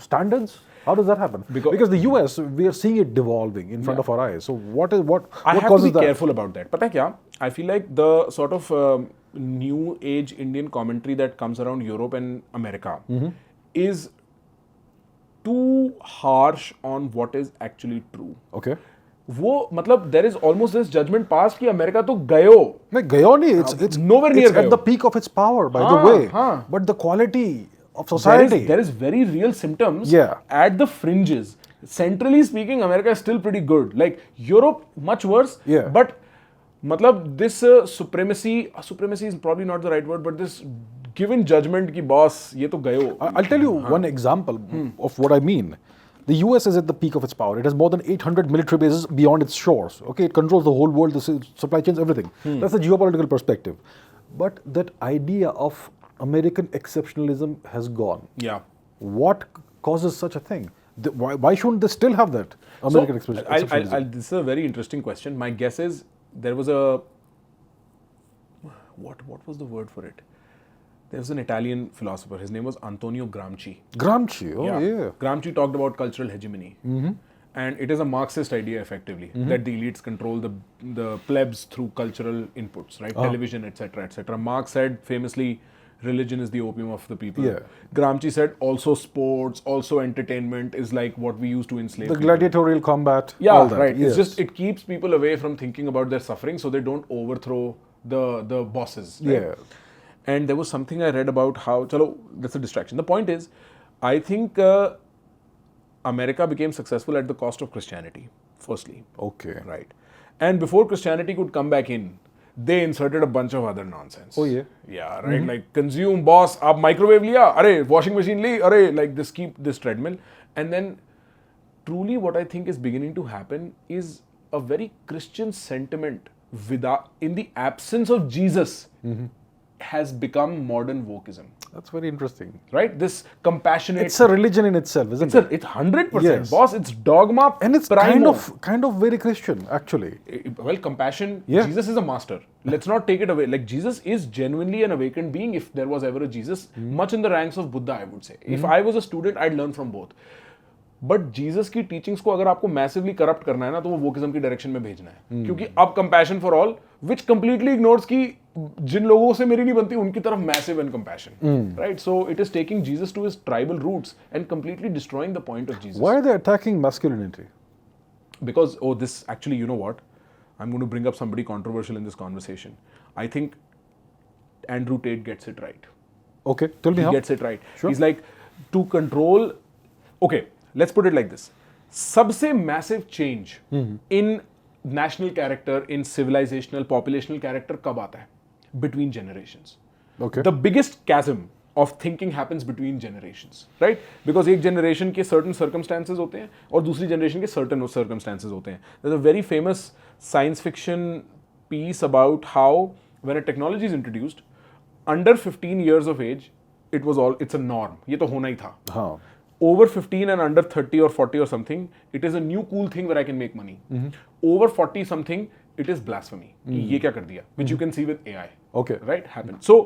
standards? How does that happen? Because the US, we are seeing it devolving in front of our eyes. So what I have causes to be that? careful about that. Pata kya? I feel like the sort of new age Indian commentary that comes around Europe and America is too harsh on what is actually true. Okay. वो मतलब there is almost this judgment passed कि America तो गयो. नहीं गयो नहीं. It's nowhere near it's at the peak of its power, by the way. But the quality of society. There is very real symptoms Yeah. at the fringes. Centrally speaking, America is still pretty good. Like Europe, much worse. Yeah. But मतलब this supremacy is probably not the right word, but this given judgment ki boss ye to gayo. I'll tell you one example of what I mean. The US is at the peak of its power. It has more than 800 military bases beyond its shores. Okay, it controls the whole world, the supply chains, everything. That's the geopolitical perspective. But that idea of American exceptionalism has gone. Yeah. What causes such a thing? Why shouldn't they still have that American exceptionalism? This is a very interesting question. My guess is there was a what was the word for it? There was an Italian philosopher. His name was Antonio Gramsci. Gramsci, yeah. Gramsci talked about cultural hegemony. And it is a Marxist idea, effectively, that the elites control the plebs through cultural inputs, right? Television, etc., etc. Marx said famously, religion is the opium of the people. Yeah. Gramsci said also sports, also entertainment is like what we use to enslave The people. gladiatorial combat, Yeah, all that. right. Yes. It's just, it keeps people away from thinking about their suffering so they don't overthrow the bosses. Right? Yeah. And there was something I read about how, chalo, that's a distraction. The point is, I think America became successful at the cost of Christianity, firstly. Okay. Right. And before Christianity could come back in, they inserted a bunch of other nonsense. Oh, yeah? Yeah, right. Like, consume, boss, aap microwave liya, arey, washing machine li, arey, like keep this treadmill. And then, truly what I think is beginning to happen is a very Christian sentiment in the absence of Jesus. has become modern wokeism. That's very interesting. Right? This compassionate. It's a religion in itself, isn't it? It's 100%, Yes. boss. It's dogma. And it's primo. kind of very Christian, actually. Well, compassion. Yeah. Jesus is a master. Let's not take it away. Like, Jesus is genuinely an awakened being, if there was ever a Jesus, much in the ranks of Buddha, I would say. If I was a student, I'd learn from both. But Jesus की teachings को अगर आपको massively corrupt करना है ना, तो वो wokeism की डायरेक्शन में भेजना है, क्योंकि अब compassion for all which completely ignores की जिन लोगों से मेरी नहीं बनती उनकी तरफ massive and compassion, right? So it is taking Jesus to his tribal roots and completely destroying the point of Jesus. Why are they attacking masculinity? Because this actually, you know what, I'm going to bring up somebody controversial in this conversation. I think Andrew Tate gets it right. Okay, tell me how. He gets it right. Sure. He's like, to control, okay, let's put it like this. सबसे massive change in national character, in civilizational, populational character कब आता है? Between generations. Okay. The biggest chasm of thinking happens between generations, right? Because एक generation के certain circumstances होते हैं और दूसरी generation के certain circumstances होते हैं. There's a very famous science fiction piece about how when a technology is introduced, under 15 years of age, it's a norm. ये तो होना ही था. हाँ. Over 15 and under 30 or 40 or something, it is a new cool thing where I can make money. Over 40 something, it is blasphemy. कि ये क्या कर दिया? Which you can see with AI. Okay. Right? Happen. So,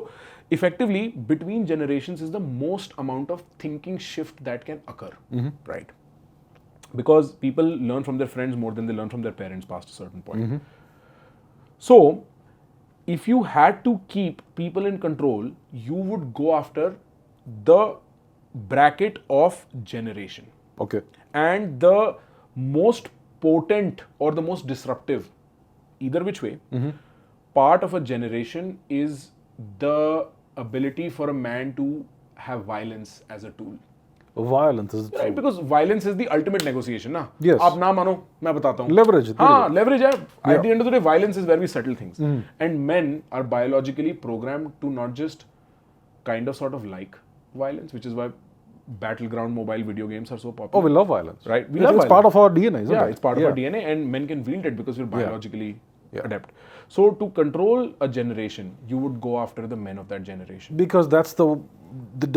effectively, between generations is the most amount of thinking shift that can occur. Right? Because people learn from their friends more than they learn from their parents past a certain point. So, if you had to keep people in control, you would go after the bracket of generation. Okay. And the most potent or the most disruptive, either which way, part of a generation is the ability for a man to have violence as a tool. Violence is Right? Because violence is the ultimate negotiation, ना? Yes. आप ना मानो, मैं बताता हूँ. Leverage. हाँ, leverage है. At the end of the day, violence is where we settle things. And men are biologically programmed to not just kind of sort of like violence, which is why battleground mobile video games are so popular. Oh, we love violence. Right? We It's love part violence. of our DNA, isn't it? Yeah, it's part of our DNA, and men can wield it because we're biologically Yeah. adept. So to control a generation, you would go after the men of that generation. Because that's the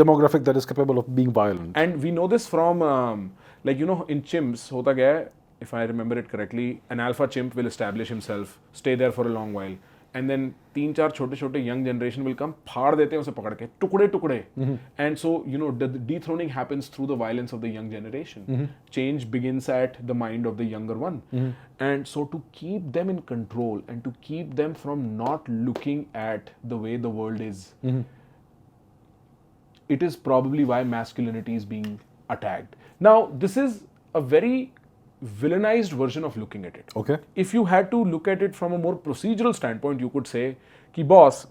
demographic that is capable of being violent. And we know this from, like, you know, in chimps, hota kya hai, if I remember it correctly, an alpha chimp will establish himself, stay there for a long while, and then 3-4 छोटे young generation will come, फाड़ देते हैं उसे पकड़ के, टुकड़े. And so, you know, the dethroning happens through the violence of the young generation. Change begins at the mind of the younger one. And so to keep them in control and to keep them from not looking at the way the world is, it is probably why masculinity is being attacked. Now, this is a very villainized version of looking at it. Okay. If you had to look at it from a more procedural standpoint, you could say कि boss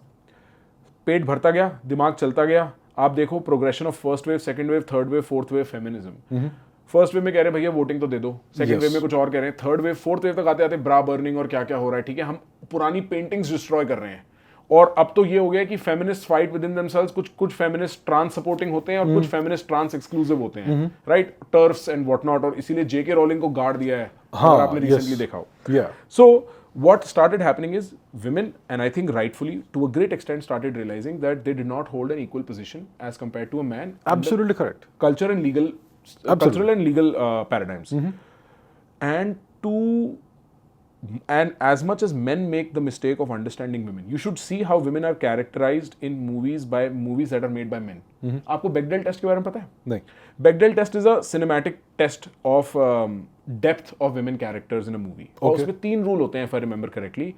पेट भरता गया, दिमाग चलता गया, आप देखो progression of first wave, second wave, third wave, fourth wave feminism. First wave में कह रहे हैं भैया वोटिंग तो दे दो, सेकंड वेव में कुछ और कह रहे हैं, थर्ड वेव, फोर्थ वेव तक आते आते ब्रा बर्निंग और क्या क्या हो रहा है. ठीक है, हम पुरानी पेंटिंग्स डिस्ट्रॉय कर रहे हैं. और अब तो ये हो गया कि feminist fight with in themselves, कुछ फेमिनिस्ट ट्रांस सपोर्टिंग होते हैं और कुछ फेमिनिस्ट ट्रांस एक्सक्लूसिव होते हैं, right? Turfs and what not. और इसीलिए जेके रोलिंग को गाड़ दिया है, अगर आपने रिसेंटली देखा हो. सो what started happening is women, and I think rightfully to a great extent, started realizing that they did not hold an equal position as compared to a man. Absolutely correct. Cultural and legal paradigms. And as much as men make the mistake of understanding women, you should see how women are characterized in movies that are made by men. आपको Bechdel test के बारे में पता है? नहीं. Bechdel test is a cinematic test of depth of women characters in a movie. और उसमें 3 rule होते हैं, if I remember correctly.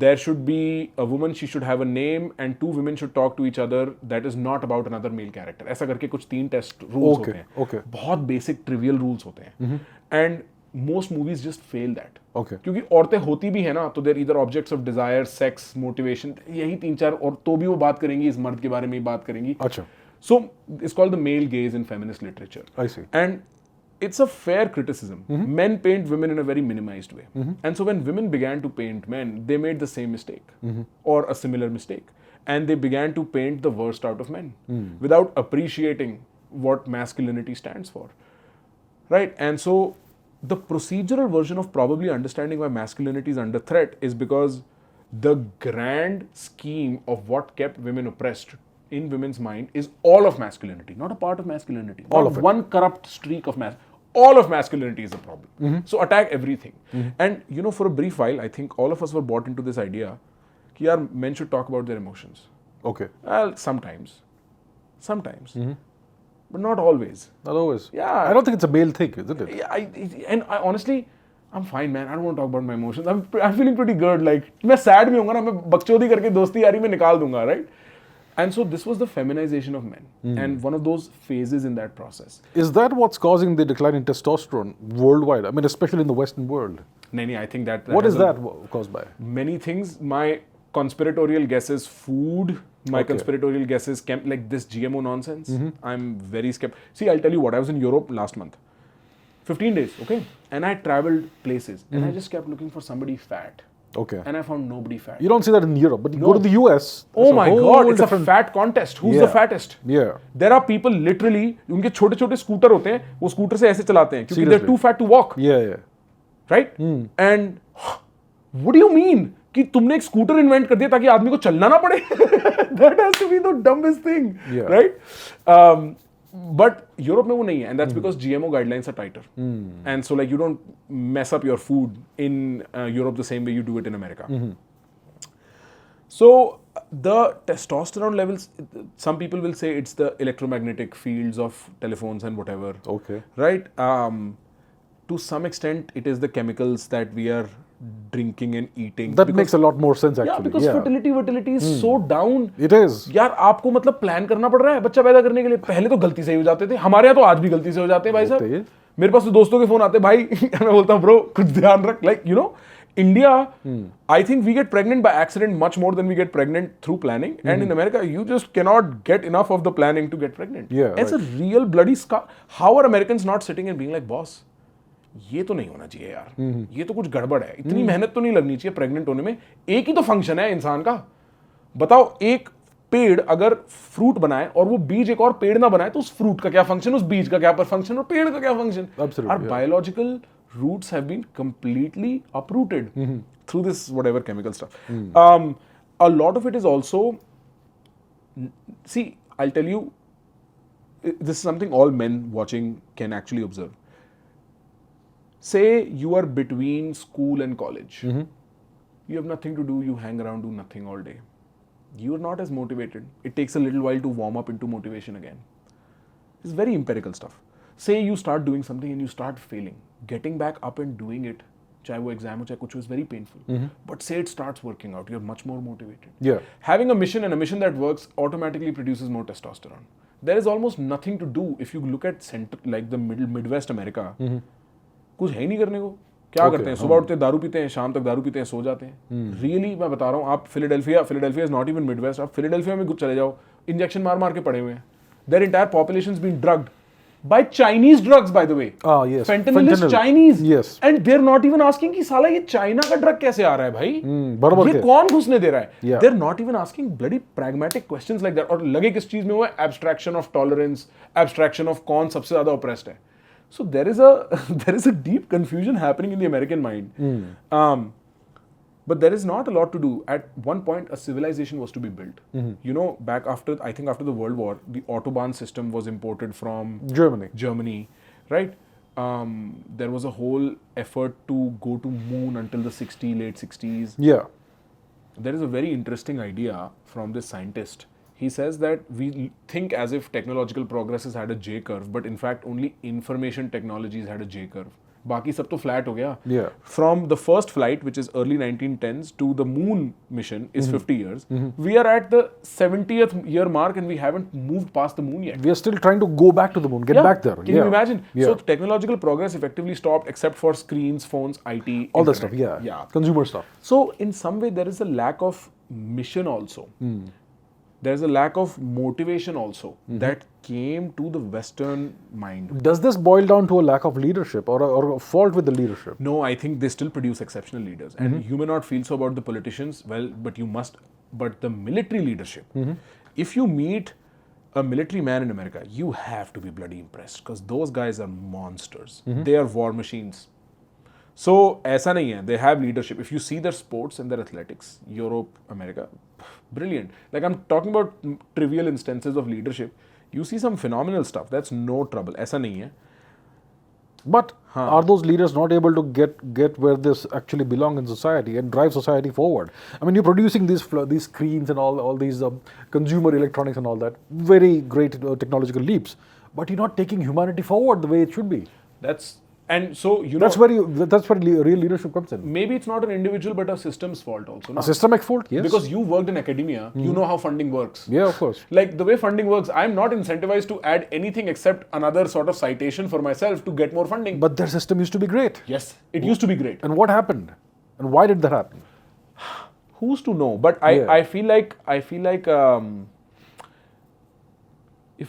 There should be a woman, she should have a name, and 2 women should talk to each other that is not about another male character. ऐसा करके कुछ 3 test rules होते हैं. Okay. बहुत basic trivial rules होते हैं. And most movies just fail that. Okay. क्योंकि औरतें होती भी है ना, तो they're either objects of desire, sex, motivation, यही 3-4, और तो भी वो बात करेंगी, इस मर्द के बारे में ही बात करेंगी. अच्छा. So it's called the male gaze in feminist literature. I see. And it's a fair criticism. Men paint women in a very minimized way. And so when women began to paint men, they made the same mistake or a similar mistake. And they began to paint the worst out of men without appreciating what masculinity stands for. Right? And so the procedural version of probably understanding why masculinity is under threat is because the grand scheme of what kept women oppressed in women's mind is all of masculinity, not a part of masculinity. All not of it. one corrupt streak of all of masculinity is a problem. So attack everything. And you know, for a brief while, I think all of us were bought into this idea that yaar, men should talk about their emotions. Okay. Well, sometimes. But not always. Not always. Yeah. I don't think it's a male thing, isn't it? Yeah, I honestly, I'm fine, man. I don't want to talk about my emotions. I'm feeling pretty good. Like, मैं sad भी होऊंगा ना, मैं बकचोदी करके दोस्ती यारी में निकाल दूंगा, right? And so this was the feminization of men, and one of those phases in that process. Is that what's causing the decline in testosterone worldwide? I mean, especially in the Western world. Naini, I think that. What is that caused by? Many things. My conspiratorial guess is food. My conspiratorial guess is like this GMO nonsense. I'm very skeptical. See, I'll tell you what. I was in Europe last month. 15 days, okay? And I traveled places, and I just kept looking for somebody fat. Okay. And I found nobody fat. You don't see that in Europe, but you go to the US. Oh my God, it's a fat contest. Who's the fattest? Yeah. There are people literally, उनके छोटे छोटे scooter होते हैं, वो scooter से ऐसे चलाते हैं क्योंकि they're too fat to walk. Yeah. Right? And what do you mean कि तुमने एक स्कूटर इन्वेंट कर दिया ताकि आदमी को चलना ना पड़े? That has to be the dumbest thing. Yeah. Right? But Europe में वो नहीं है, and that's because GMO guidelines are tighter. And so like you don't mess up your food in Europe the same way you do it in America. So the testosterone levels, some people will say it's the electromagnetic fields of telephones and whatever. Okay. Right? To some extent, it is the chemicals that we are drinking and eating. That makes a lot more sense actually. Yeah, because fertility is so down. It is. यार आपको मतलब plan करना पड़ रहा है बच्चा पैदा करने के लिए. पहले तो गलती से ही हो जाते थे. हमारे यहाँ तो आज भी गलती से हो जाते हैं भाई साहब. मेरे पास तो दोस्तों के फोन आते हैं भाई. मैं बोलता हूँ ब्रो कुछ ध्यान रख. Like you know, India, I think we get pregnant by accident much more than we get pregnant through planning. And in America, you just cannot get enough of the planning to get pregnant. Yeah, it's a real bloody scar. How are Americans not sitting and being like, boss? ये तो नहीं होना चाहिए यार. ये तो कुछ गड़बड़ है. इतनी मेहनत तो नहीं लगनी चाहिए प्रेग्नेंट होने में. एक ही तो फंक्शन है इंसान का. बताओ एक पेड़ अगर फ्रूट बनाए और वो बीज एक और पेड़ ना बनाए तो उस फ्रूट का क्या फंक्शन, उस बीज का क्या फंक्शन और पेड़ का क्या function. Our biological roots have been completely uprooted through this whatever chemical stuff. A lot of it is also, see, I'll tell you, this is something all men watching can actually observe. Say you are between school and college. You have nothing to do, you hang around, do nothing all day. You are not as motivated. It takes a little while to warm up into motivation again. It's very empirical stuff. Say you start doing something and you start failing. Getting back up and doing it, चाहे वो exam हो चाहे कुछ हो, is very painful. But say it starts working out, you're much more motivated. Yeah. Having a mission and a mission that works automatically produces more testosterone. There is almost nothing to do if you look at like the Midwest America. कुछ है ही नहीं करने को. क्या करते हैं? सुबह उठते दारू पीते हैं, शाम तक दारू पीते हैं, सो जाते हैं. रियली मैं बता रहा हूँ, आप Philadelphia is not even Midwest. आप फिलाडेल्फिया में चले जाओ, इंजेक्शन मार मार के पड़े हुए हैं. Their entire population has been drugged by Chinese drugs, by the way. Ah, yes. Fentanyl is Chinese. Yes. And they're not even asking कि साला ये चाइना का ड्रग कैसे आ रहा है भाई? बराबर ये कौन घुसने दे रहा है? Yeah. They're not even asking bloody pragmatic questions like that. और लगे किस चीज में वो है? Abstraction of tolerance, abstraction of कौन सबसे ज्यादा oppressed है. So there is a deep confusion happening in the American mind. But there is not a lot to do. At one point, a civilization was to be built. You know, back after the World War, the Autobahn system was imported from Germany, right? There was a whole effort to go to moon until the late 60s. Yeah. There is a very interesting idea from this scientist. He says that we think as if technological progress has had a J curve, but in fact only information technologies had a J curve. बाकी सब तो flat हो गया. Yeah. From the first flight, which is early 1910s, to the moon mission is 50 years. We are at the 70th year mark and we haven't moved past the moon yet. We are still trying to go back to the moon, get back there. Can you imagine? So technological progress effectively stopped except for screens, phones, IT, all that internet. stuff, yeah. Consumer stuff. So in some way there is a lack of mission also. There's a lack of motivation also that came to the Western mind. Does this boil down to a lack of leadership or a fault with the leadership? No, I think they still produce exceptional leaders. And you may not feel so about the politicians, well, but you must. But the military leadership, if you meet a military man in America, you have to be bloody impressed because those guys are monsters. They are war machines. So ऐसा नहीं है. They have leadership. If you see their sports and their athletics, Europe, America, brilliant. Like I'm talking about trivial instances of leadership. You see some phenomenal stuff. That's no trouble. ऐसा नहीं है. But are those leaders not able to get where this actually belong in society and drive society forward? I mean, you're producing these screens and all these consumer electronics and all that, very great technological leaps, but you're not taking humanity forward the way it should be. And so, you know, that's where real leadership comes in. Maybe it's not an individual, but a system's fault also. No? A systemic fault, yes. Because you worked in academia, you know how funding works. Yeah, of course. Like the way funding works, I'm not incentivized to add anything except another sort of citation for myself to get more funding. But their system used to be great. Yes, it used to be great. And what happened? And why did that happen? Who's to know? But I feel like if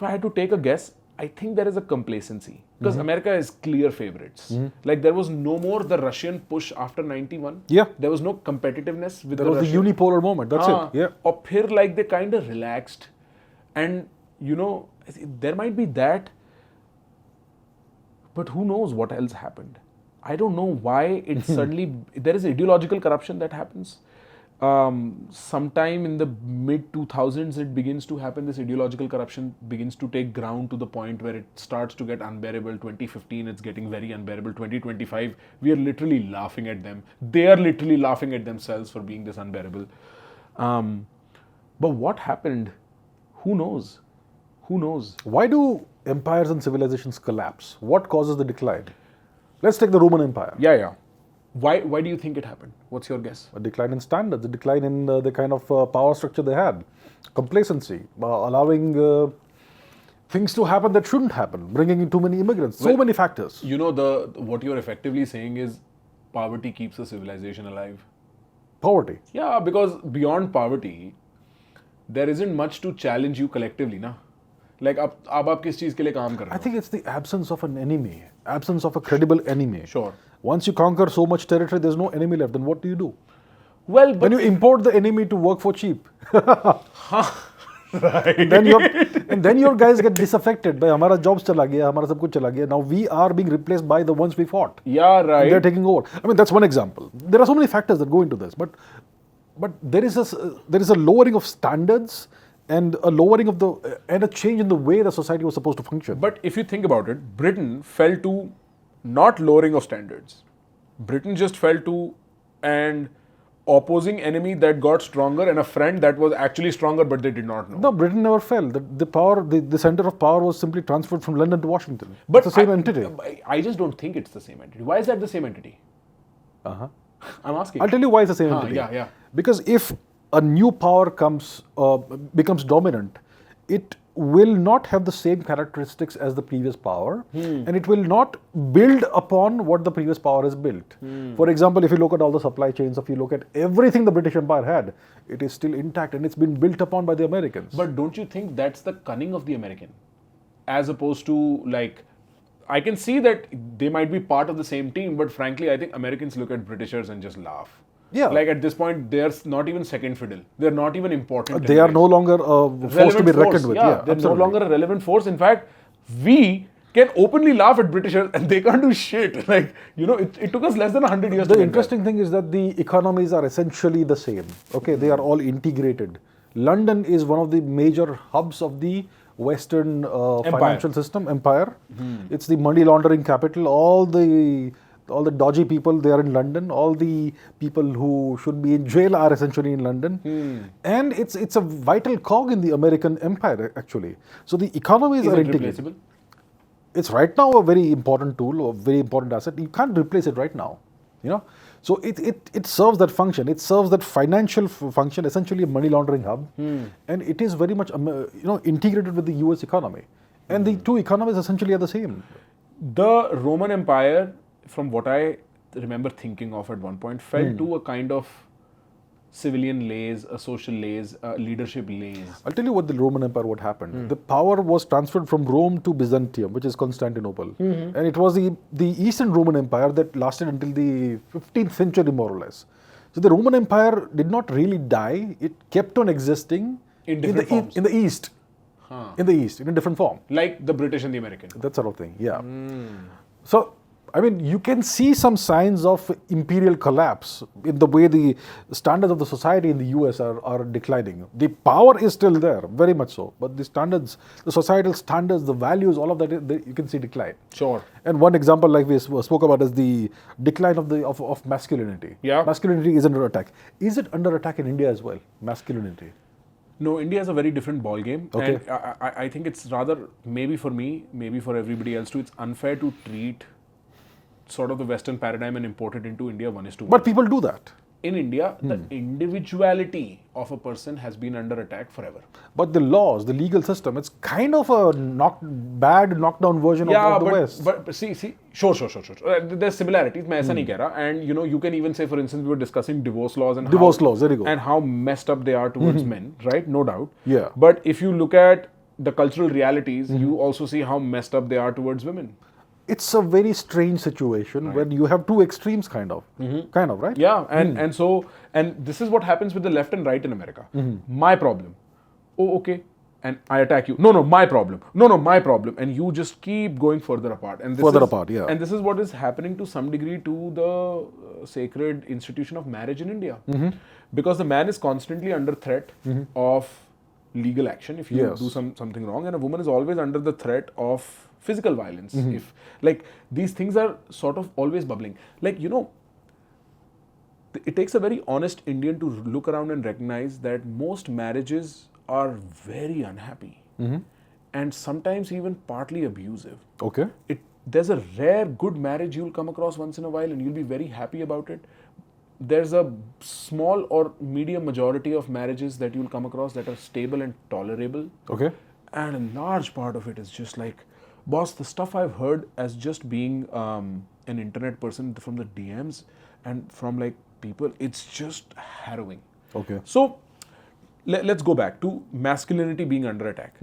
I had to take a guess, I think there is a complacency because America is clear favorites. Like there was no more the Russian push after 91. Yeah. There was no competitiveness with there was Russian. The unipolar moment. That's it. Yeah. Or phir like they kind of relaxed, and you know there might be that, but who knows what else happened? I don't know why it suddenly there is ideological corruption that happens. Sometime in the mid 2000s it begins to happen. This ideological corruption begins to take ground to the point where it starts to get unbearable. 2015 it's getting very unbearable. 2025 we are literally laughing at them. They are literally laughing at themselves for being this unbearable. But what happened? Who knows? Who knows? Why do empires and civilizations collapse? What causes the decline? Let's take the Roman Empire. Yeah. Why do you think it happened? What's your guess? A decline in standards, a decline in the kind of power structure they had. Complacency, allowing things to happen that shouldn't happen, bringing in too many immigrants, so many factors. You know, what you're effectively saying is poverty keeps a civilization alive. Poverty? Yeah, because beyond poverty, there isn't much to challenge you collectively, na? Like, ab aap kis cheez ke liye kaam kar rahe ho? I think it's the absence of an enemy, absence of a credible enemy. Sure. Once you conquer so much territory, there's no enemy left. Then what do you do? Well, but when you import the enemy to work for cheap, right? then your guys get disaffected. By hamara jobs chala gaya, hamara sab kuch chala gaya. Now we are being replaced by the ones we fought. Yeah, right. They're taking over. I mean, that's one example. There are so many factors that go into this, but there is a lowering of standards and a lowering of and a change in the way the society was supposed to function. But if you think about it, Britain fell to not lowering of standards. Britain just fell to an opposing enemy that got stronger and a friend that was actually stronger, but they did not know. No, Britain never fell. The center of power was simply transferred from London to Washington. But it's the same entity. I just don't think it's the same entity. Why is that the same entity? Uh-huh. I'm asking. I'll tell you why it's the same entity. Yeah. Because if a new power becomes dominant, it will not have the same characteristics as the previous power, and it will not build upon what the previous power has built. For example, if you look at all the supply chains, if you look at everything the British Empire had, it is still intact and it's been built upon by the Americans. But don't you think that's the cunning of the American? As opposed to, like, I can see that they might be part of the same team, but frankly, I think Americans look at Britishers and just laugh. Yeah. Like at this point, they're not even second fiddle. They're not even important. They are no longer a force to be reckoned with. Yeah, they're no longer a relevant force. In fact, we can openly laugh at Britishers and they can't do shit. Like, you know, it took us less than 100 years to The get interesting thing is that the economies are essentially the same. Okay, they are all integrated. London is one of the major hubs of the Western financial system, empire. It's the money laundering capital. All the dodgy people, they are in London. All the people who should be in jail are essentially in London. And it's a vital cog in the American empire, actually. So the economies are integrated. Replaceable? It's right now a very important tool, a very important asset. You can't replace it right now, you know. So it serves that function. It serves that financial function, essentially a money laundering hub, and it is very much integrated with the U.S. economy. And the two economies essentially are the same. The Roman Empire, from what I remember thinking of at one point, fell to a kind of civilian lays, a social lays, a leadership lays. I'll tell you what the Roman Empire, what happened. The power was transferred from Rome to Byzantium, which is Constantinople. And it was the Eastern Roman Empire that lasted until the 15th century, more or less. So the Roman Empire did not really die. It kept on existing In different forms. in the East. In the East, in a different form. Like the British and the American. That sort of thing, yeah. So I mean, you can see some signs of imperial collapse in the way the standards of the society in the US are declining. The power is still there, very much so, but the standards, the societal standards, the values, all of that, you can see decline. Sure. And one example, like we spoke about, is the decline of masculinity. Yeah. Masculinity is under attack. Is it under attack in India as well, masculinity? No, India is a very different ball game, Okay. and I think it's rather, maybe for me, maybe for everybody else too, it's unfair to treat sort of the Western paradigm and import it into India 1:1. But people do that. In India, the individuality of a person has been under attack forever. But the laws, the legal system, it's kind of a bad knockdown version of the West. but see, sure. There's similarities. मैं ऐसा नहीं कह रहा. And you can even say, for instance, we were discussing divorce laws and laws. There you go. And how messed up they are towards men, right? No doubt. Yeah. But if you look at the cultural realities, you also see how messed up they are towards women. It's a very strange situation when you have two extremes, kind of, right? Yeah, and this is what happens with the left and right in America. My problem. Oh, okay. And I attack you. No, my problem. No, my problem. And you just keep going further apart. And And this is what is happening to some degree to the sacred institution of marriage in India. Because the man is constantly under threat of legal action if you do something wrong, and a woman is always under the threat of physical violence. If, like, these things are sort of always bubbling. Like, it takes a very honest Indian to look around and recognize that most marriages are very unhappy and sometimes even partly abusive. Okay. There's a rare good marriage you'll come across once in a while and you'll be very happy about it. There's a small or medium majority of marriages that you'll come across that are stable and tolerable. Okay. And a large part of it is just like, boss, the stuff I've heard as just being an internet person from the DMs and from like people, it's just harrowing. Okay. So let's go back to masculinity being under attack.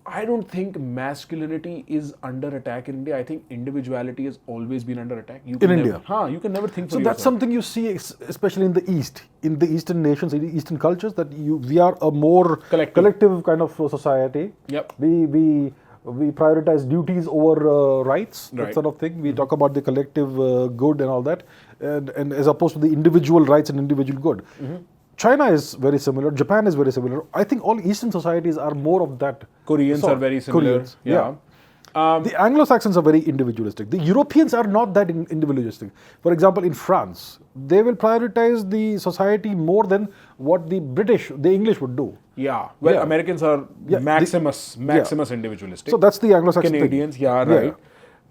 I don't think masculinity is under attack in India. I think individuality has always been under attack. You can India? You can never think for So that's something you see, especially in the East, in the Eastern nations, in the Eastern cultures, that we are a more collective kind of society. Yep. We prioritize duties over rights, that Right. sort of thing. We talk about the collective good and all that, and as opposed to the individual rights and individual good. China is very similar. Japan is very similar. I think all Eastern societies are more of that. Koreans sort. are very similar. Koreans, yeah. The Anglo-Saxons are very individualistic. The Europeans are not that individualistic. For example, in France, they will prioritize the society more than what the English would do. Yeah. Well, Yeah. Americans are Yeah, maximus individualistic. So that's the Anglo-Saxon thing. Canadians, right.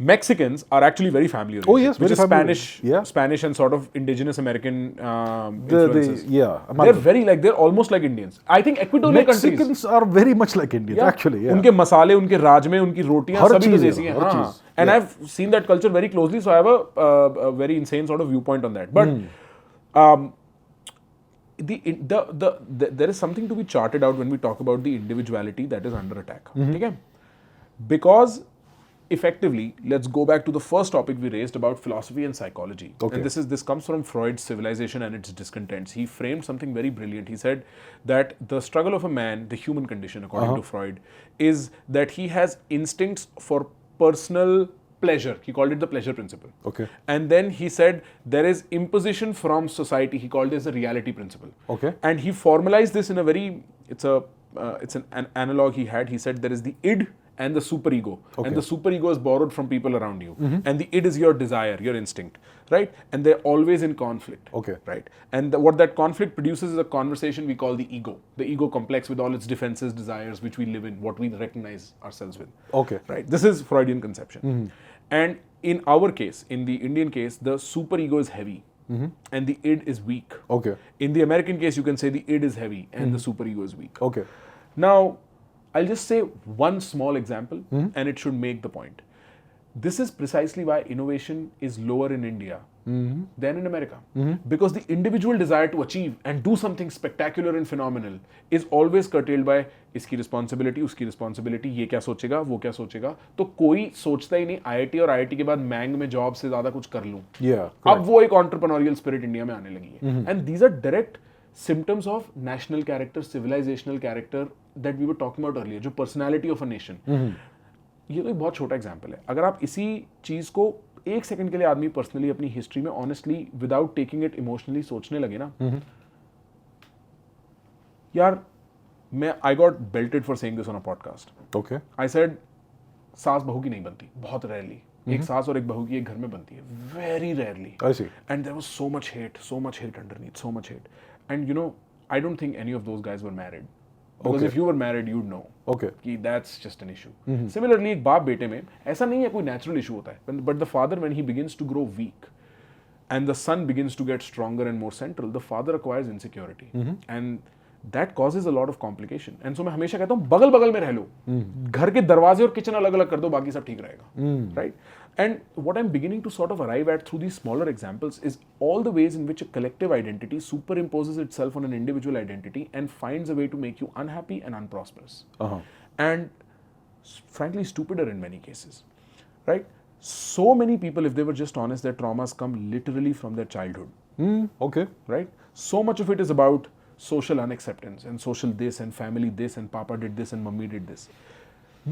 Mexicans are actually very family oriented. Oh, yes, which very is family. Spanish and sort of indigenous American They're influences. amalgam. They're almost like Indians. I think Equatorial countries. Mexicans are very much like Indians, actually. Yeah. उनके मसाले, उनके राज में उनकी रोटियां हर सभी तो चीज़ है, देसी हैं. हर हाँ. चीज़. And I've seen that culture very closely, so I have a very insane sort of viewpoint on that. But there is something to be charted out when we talk about the individuality that is under attack. Okay? Because effectively, let's go back to the first topic we raised about philosophy and psychology. Okay. And this comes from Freud's Civilization and its Discontents. He framed something very brilliant. He said that the struggle of a man, the human condition, according to Freud, is that he has instincts for personal pleasure. He called it the pleasure principle. Okay. And then he said there is imposition from society. He called this the reality principle. Okay. And he formalized this in a very, it's an analog he had. He said there is the id and the superego. Okay. And the superego is borrowed from people around you. And the id is your desire, your instinct, right? And they're always in conflict. Okay. Right? And what that conflict produces is a conversation we call the ego. The ego complex with all its defenses, desires, which we live in, what we recognize ourselves with. Okay. Right? This is Freudian conception. And in our case, in the Indian case, the superego is heavy. And the id is weak. Okay. In the American case, you can say the id is heavy and the superego is weak. Okay. Now, I'll just say one small example and it should make the point. This is precisely why innovation is lower in India than in America. Because the individual desire to achieve and do something spectacular and phenomenal is always curtailed by इसकी responsibility, उसकी responsibility, ये क्या सोचेगा, वो क्या सोचेगा. तो कोई सोचता ही नहीं IIT और IIT के बाद मैंग में जॉब से ज़्यादा कुछ कर लूँ. अब वो एक entrepreneurial spirit इंडिया में आने लगी है. And these are direct symptoms of national character, civilizational character that we were talking about earlier, जो personality of a nation. ये तो एक बहुत छोटा एग्जाम्पल है. अगर आप इसी चीज को एक सेकंड के लिए आदमी पर्सनली अपनी हिस्ट्री में honestly without taking it emotionally सोचने लगे ना, यार मैं I got belted for saying this on a podcast. Okay. I said सास बहू की नहीं बनती, बहुत रेयरली. एक सास और एक बहू की एक घर में बनती है, very rarely. I see. And there was so much hate underneath, so much hate. And you know, I don't think any of those guys were married. Because Okay. if you were married, you'd know. Okay. कि that's just an issue. Similarly, एक बाप बेटे में ऐसा नहीं है कोई natural issue होता है. But the father, when he begins to grow weak, and the son begins to get stronger and more central, the father acquires insecurity. And that causes a lot of complication. And so मैं हमेशा कहता हूँ बगल बगल में रह लो, घर के दरवाजे और किचन अलग अलग कर दो, बाकी सब ठीक रहेगा. Right? And what I'm beginning to sort of arrive at through these smaller examples is all the ways in which a collective identity superimposes itself on an individual identity and finds a way to make you unhappy and unprosperous. And frankly stupider in many cases. Right? So many people, if they were just honest, their traumas come literally from their childhood. Okay. Right? So much of it is about social unacceptance and social this and family this and papa did this and mummy did this.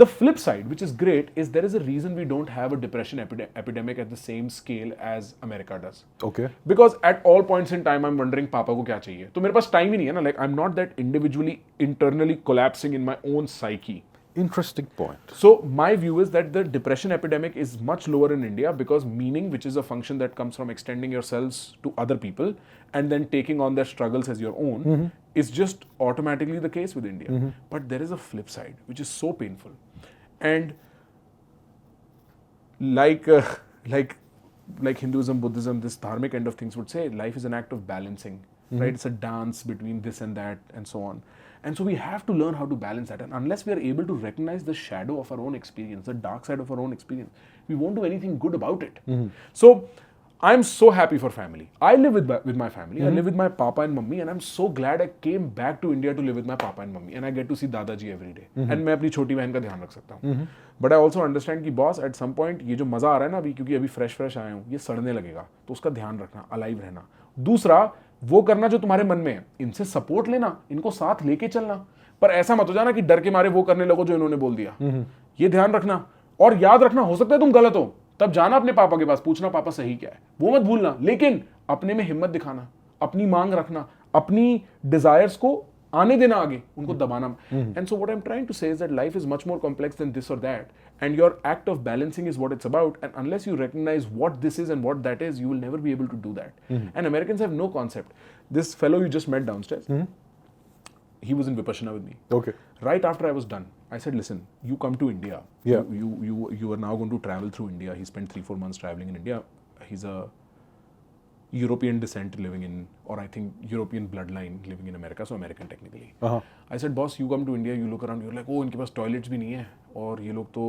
The flip side, which is great, is there is a reason we don't have a depression epidemic at the same scale as America does. Okay. Because at all points in time, I'm wondering, पापा को क्या चाहिए? तो मेरे पास time ही नहीं है ना. Like I'm not that individually, internally collapsing in my own psyche. Interesting point. So my view is that the depression epidemic is much lower in India because meaning, which is a function that comes from extending yourselves to other people and then taking on their struggles as your own, is just automatically the case with India. But there is a flip side, which is so painful. And like Hinduism, Buddhism, this dharmic end of things would say, life is an act of balancing, right? It's a dance between this and that and so on. And so we have to learn how to balance that. And unless we are able to recognize the shadow of our own experience, the dark side of our own experience, we won't do anything good about it. So I'm so happy for family. I live with my family. I live with my papa and mummy, and I'm so glad I came back to India to live with my papa and mummy, and I get to see Dadaji every day. And मैं अपनी छोटी बहन का ध्यान रख सकता हूँ. But I also understand कि boss at some point ये जो मजा आ रहा है ना अभी, क्योंकि अभी fresh आया हूँ, ये सड़ने लगेगा, तो उसका ध्यान रखना, alive रहना. दूसरा, वो करना जो तुम्हारे मन में है, इनसे सपोर्ट लेना, इनको साथ लेके चलना, पर ऐसा मत हो जाना कि डर के मारे वो करने लगो जो इन्होंने बोल दिया. ये ध्यान रखना. और याद रखना, हो सकता है तुम गलत हो, तब जाना अपने पापा के पास, पूछना पापा सही क्या है, वो मत भूलना, लेकिन अपने में हिम्मत दिखाना, अपनी मांग रखना, अपनी डिजायर्स को आने देना आगे, उनको दबाना. And so what I am trying to say is that life is much more complex than this और that, and your act of balancing is what it's about, and unless you recognize what this is and what that is, you will never be able to do that. And Americans have no concept. This fellow you just met downstairs, he was in Vipassana with me. Okay. Right after I was done, I said, listen, you come to India. Yeah. You are now going to travel through India. He spent 3-4 months traveling in India. He's a European descent living in, or I think European bloodline living in America, so American technically. I said, boss, you come to India, you look around, you're like, oh, इनके पास toilets भी नहीं है, और ये लोग तो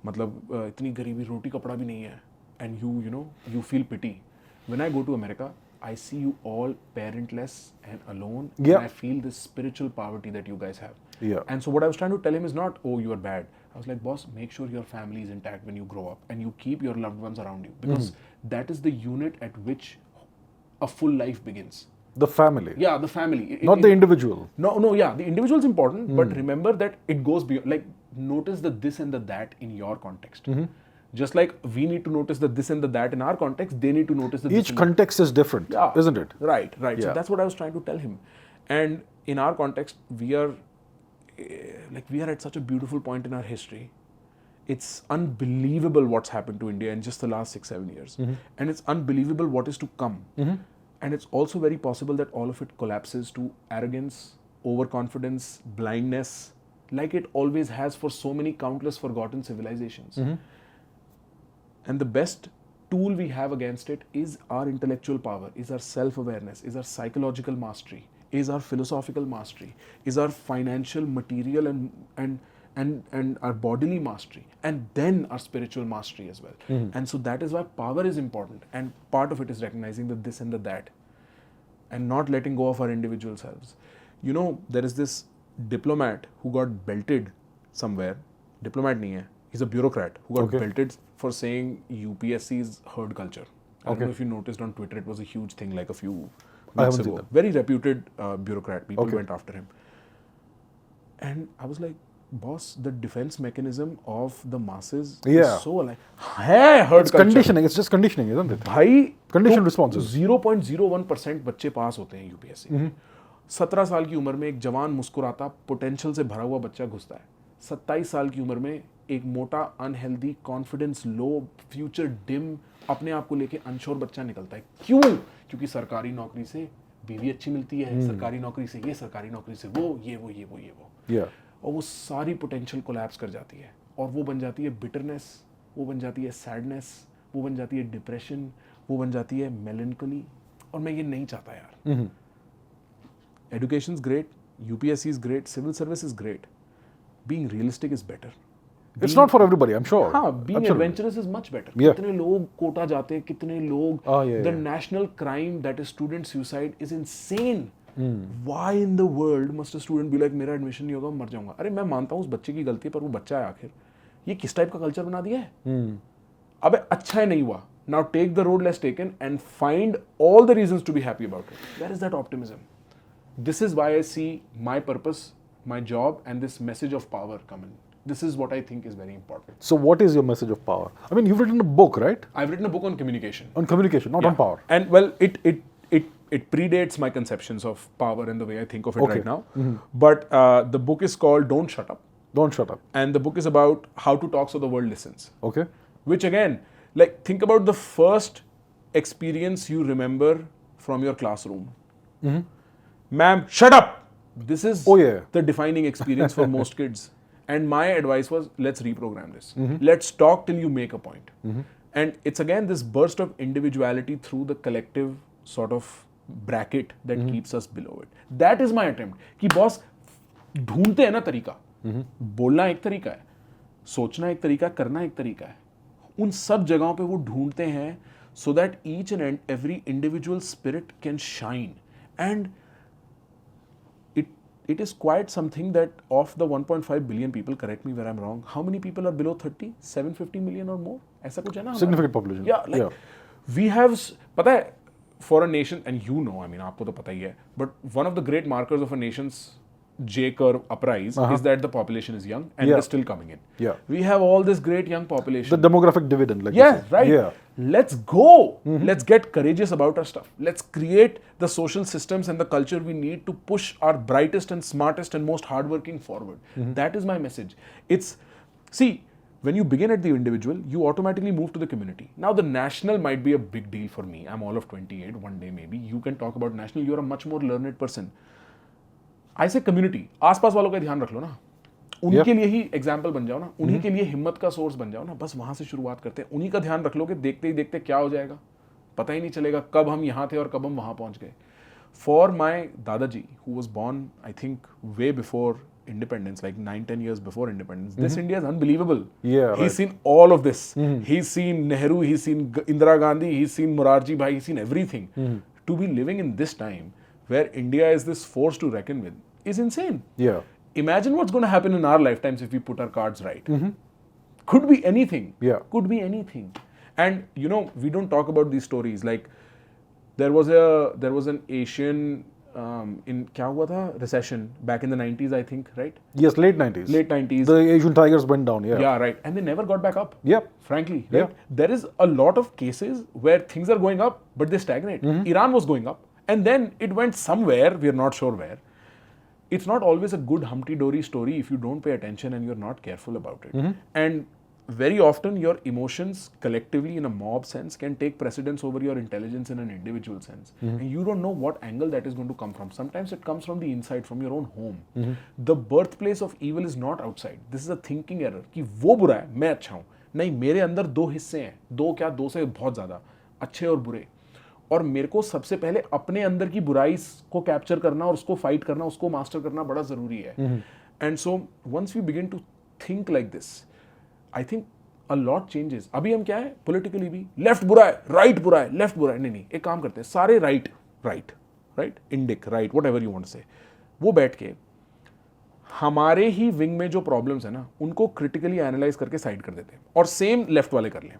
मतलब इतनी गरीबी, रोटी कपड़ा भी नहीं है, and you feel pity. When I go to America, I see you all parentless and alone, and I feel this spiritual poverty that you guys have. Yeah. And so what I was trying to tell him is not, oh, you are bad. I was like, boss, make sure your family is intact when you grow up, and you keep your loved ones around you, because that is the unit at which a full life begins. The family. Yeah, the family. Not the individual. No, yeah, the individual is important, but remember that it goes beyond, like, notice the this and the that in your context. Just like we need to notice the this and the that in our context, they need to notice the Each context is different, isn't it? Right. Yeah. So that's what I was trying to tell him. And in our context, we are at such a beautiful point in our history. It's unbelievable what's happened to India in just the last 6-7 years. And it's unbelievable what is to come. And it's also very possible that all of it collapses to arrogance, overconfidence, blindness, like it always has for so many countless forgotten civilizations. And the best tool we have against it is our intellectual power, is our self-awareness, is our psychological mastery, is our philosophical mastery, is our financial, material and our bodily mastery, and then our spiritual mastery as well. And so that is why power is important, and part of it is recognizing the this and the that, and not letting go of our individual selves. You know, there is this diplomat who got belted somewhere. Diplomat nahi hai. He's a bureaucrat who got belted for saying UPSC's herd culture. I don't know if you noticed on Twitter, it was a huge thing like a few weeks ago. Very reputed bureaucrat. People went after him. And I was like, boss, the defense mechanism of the masses Yeah. is so alive. है herd It's culture. conditioning. It's just conditioning, isn't it? भाई Conditioned responses. 0.01% बच्चे पास होते हैं UPSC. 17 साल की उम्र में एक जवान मुस्कुराता पोटेंशियल से भरा हुआ बच्चा घुसता है। 27 साल की उम्र में एक मोटा unhealthy confidence low future dim अपने आप को लेके अनश्योर बच्चा निकलता है। क्यों? क्योंकि सरकारी नौकरी से बीवी अच्छी मिलती है, सरकारी नौकरी से ये, सरकारी नौकरी से वो, ये वो ये वो ये वो, Yeah. और वो सारी पोटेंशियल कोलैप्स कर जाती है और वो बन जाती है बिटरनेस, वो बन जाती है सैडनेस, वो बन जाती है डिप्रेशन, वो बन जाती है मेलनकली। और मैं ये नहीं चाहता यार। Education is great, UPSC is great, civil service is great, being realistic is better. It's not for everybody, I'm sure. हाँ, being adventurous is much better. Yeah. कितने लोग कोटा जाते हैं, कितने लोग, yeah, the national crime that is student suicide is insane. Why in the world must a student be like मेरा admission नहीं होगा, मर जाऊंगा? अरे मैं मानता हूँ उस बच्चे की गलती है, पर वो बच्चा है आखिर। ये किस टाइप का कल्चर बना दिया है? अबे अच्छा है नहीं हुआ। Now take the road less taken and find all the reasons to be happy about it. Where is that optimism? This is why I see my purpose, my job, and this message of power come in. This is what I think is very important. So what is your message of power? I mean, you've written a book, right? I've written a book on communication. On communication, not on power. And well, it predates my conceptions of power and the way I think of it right now. But the book is called Don't Shut Up. Don't shut up. And the book is about how to talk so the world listens. Okay. Which again, like think about the first experience you remember from your classroom. Ma'am, shut up! This is the defining experience for most kids. And my advice was, let's reprogram this. Let's talk till you make a point. And it's again this burst of individuality through the collective sort of bracket that keeps us below it. That is my attempt. कि boss ढूंढते हैं ना तरीका, बोलना एक तरीका है, सोचना एक तरीका, करना एक तरीका है, उन सब जगहों पे वो ढूंढते हैं so that each and every individual spirit can shine. And it is quite something that of the 1.5 billion people, correct me where I'm wrong, how many people are below 30? 750 million or more? ऐसा कुछ है ना? Significant population. Yeah, like we have, पता है, for a nation, and you know, I mean, आपको तो पता ही है, but one of the great markers of a nation's J-curve uprise is that the population is young and they're still coming in. Yeah. We have all this great young population. The demographic dividend, like you Yeah, said. right. Yeah. Let's go. Let's get courageous about our stuff. Let's create the social systems and the culture we need to push our brightest and smartest and most hardworking forward. That is my message. It's, see, when you begin at the individual, you automatically move to the community. Now, the national might be a big deal for me. I'm all of 28. One day, maybe you can talk about national. You're a much more learned person. I say community. आसपास वालों का ध्यान रख लो ना, उनके लिए ही example बन जाओ ना, उन्हीं के लिए हिम्मत का सोर्स बन जाओ ना, बस वहां से शुरुआत करते हैं। उन्हीं का ध्यान रख लोगे, देखते ही देखते क्या हो जाएगा पता ही नहीं चलेगा कब हम यहाँ थे और कब हम वहां पहुंच गए। For my dadaji who was born I think way before independence, like 9-10 years before independence, this India is unbelievable. He's seen all of this. He's seen Nehru, he's seen Indira Gandhi, he's seen Morarji Bhai, he's seen everything. To be living in this time where India is this force to reckon with is insane. Yeah. Imagine what's going to happen in our lifetimes if we put our cards right. Could be anything. Yeah. Could be anything. And you know, we don't talk about these stories. Like there was an Asian in क्या हुआ था recession back in the 90s, I think, right? Yes, late 90s. Late 90s. The Asian tigers went down. Yeah. Yeah, right. And they never got back up. Yep. Frankly, right? There is a lot of cases where things are going up, but they stagnate. Iran was going up, and then it went somewhere. We are not sure where. It's not always a good Humpty Dory story if you don't pay attention and you're not careful about it. And very often your emotions collectively in a mob sense can take precedence over your intelligence in an individual sense. And you don't know what angle that is going to come from. Sometimes it comes from the inside, from your own home. The birthplace of evil is not outside. This is a thinking error कि वो बुरा है, मैं अच्छा हूँ. नहीं, मेरे अंदर दो हिस्से हैं. दो क्या, दो से बहुत ज़्यादा. अच्छे और बुरे. और मेरे को सबसे पहले अपने अंदर की बुराई को कैप्चर करना और उसको फाइट करना, उसको मास्टर करना बड़ा ज़रूरी है. And so once we begin to think like this, I think a lot changes. अभी हम क्या है, पॉलिटिकली भी लेफ्ट बुरा है, राइट बुरा है, लेफ्ट बुरा है. नहीं, एक काम करते हैं, सारे right, Indic, right, what ever you want say, वो बैठ के हमारे ही विंग में जो प्रॉब्लम्स है ना, उनको क्रिटिकली एनालाइज करके साइड कर देते हैं और सेम लेफ्ट वाले कर लें.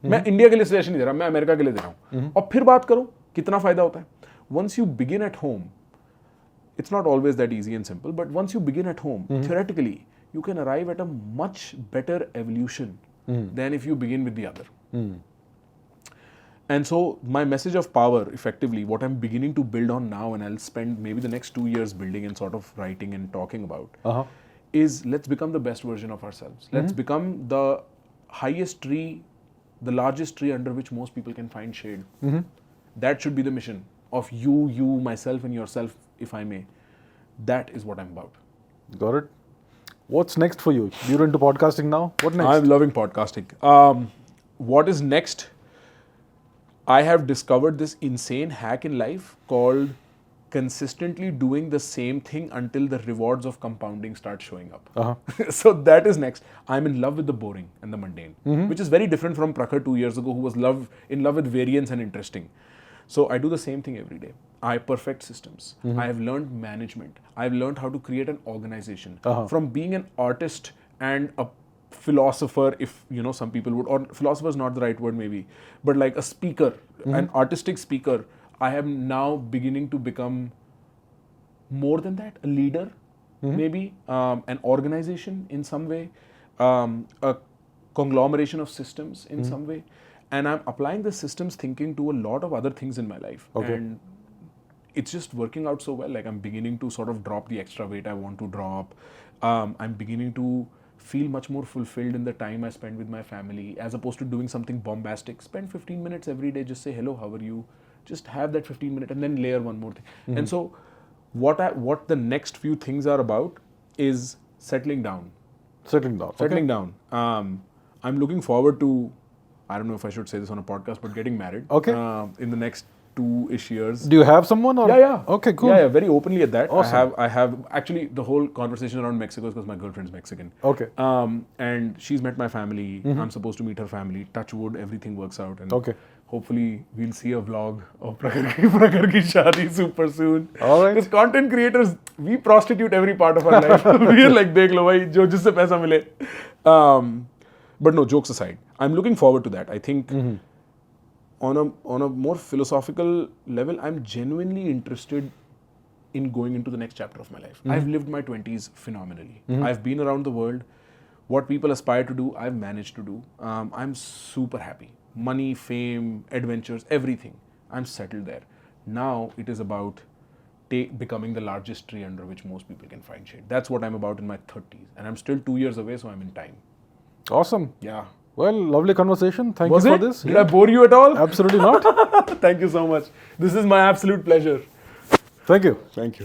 मैं इंडिया के लिए सजेशन नहीं दे रहा, मैं अमेरिका के लिए दे रहा हूं. और फिर बात करो कितना फायदा होता है. Once you begin at home, it's not always that easy and simple, but once you begin at home, theoretically, you can arrive at a much better evolution than if you begin with the other. And so my message of power, effectively, what I'm beginning to build on now, and I'll spend maybe the next 2 years building and sort of writing and talking about, is let's become the best version of ourselves. Let's become the highest tree, the largest tree under which most people can find shade. That should be the mission of you, myself, and yourself, if I may. That is what I'm about. Got it. What's next for you? You're into podcasting now. What next? I'm loving podcasting. What is next? I have discovered this insane hack in life called consistently doing the same thing until the rewards of compounding start showing up. So that is next. I'm in love with the boring and the mundane, which is very different from Prakhar 2 years ago, who was in love with variance and interesting. So I do the same thing every day. I perfect systems. I have learned management. I've learned how to create an organization. From being an artist and a philosopher, if some people would, or philosopher is not the right word maybe, but like a speaker, an artistic speaker, I am now beginning to become more than that, a leader, maybe, an organization in some way, a conglomeration of systems in some way. And I'm applying the systems thinking to a lot of other things in my life. And it's just working out so well. Like I'm beginning to sort of drop the extra weight I want to drop. I'm beginning to feel much more fulfilled in the time I spend with my family, as opposed to doing something bombastic. Spend 15 minutes every day, just say, hello, how are you? Just have that 15 minutes and then layer one more thing. And so what the next few things are about is settling down. Settling down. I'm looking forward to, I don't know if I should say this on a podcast, but getting married in the next 2-ish years. Do you have someone? Or? Yeah. Okay, cool. Yeah, very openly at that. Awesome. I have actually the whole conversation around Mexico is because my girlfriend's Mexican. Okay. And she's met my family. I'm supposed to meet her family. Touch wood, everything works out. And hopefully we'll see a vlog of Prakhar ki shaadi super soon. All right. Because content creators, we prostitute every part of our life. We're like, dekh lo bhai, jo jisse paisa mile. But no, jokes aside, I'm looking forward to that. I think on a more philosophical level, I'm genuinely interested in going into the next chapter of my life. I've lived my 20s phenomenally. I've been around the world. What people aspire to do, I've managed to do. I'm super happy. Money, fame, adventures, everything. I'm settled there. Now it is about becoming the largest tree under which most people can find shade. That's what I'm about in my 30s. And I'm still 2 years away, so I'm in time. Awesome. Yeah. Well, lovely conversation. Thank you for this. Did I bore you at all? Absolutely not. Thank you so much. This is my absolute pleasure. Thank you. Thank you.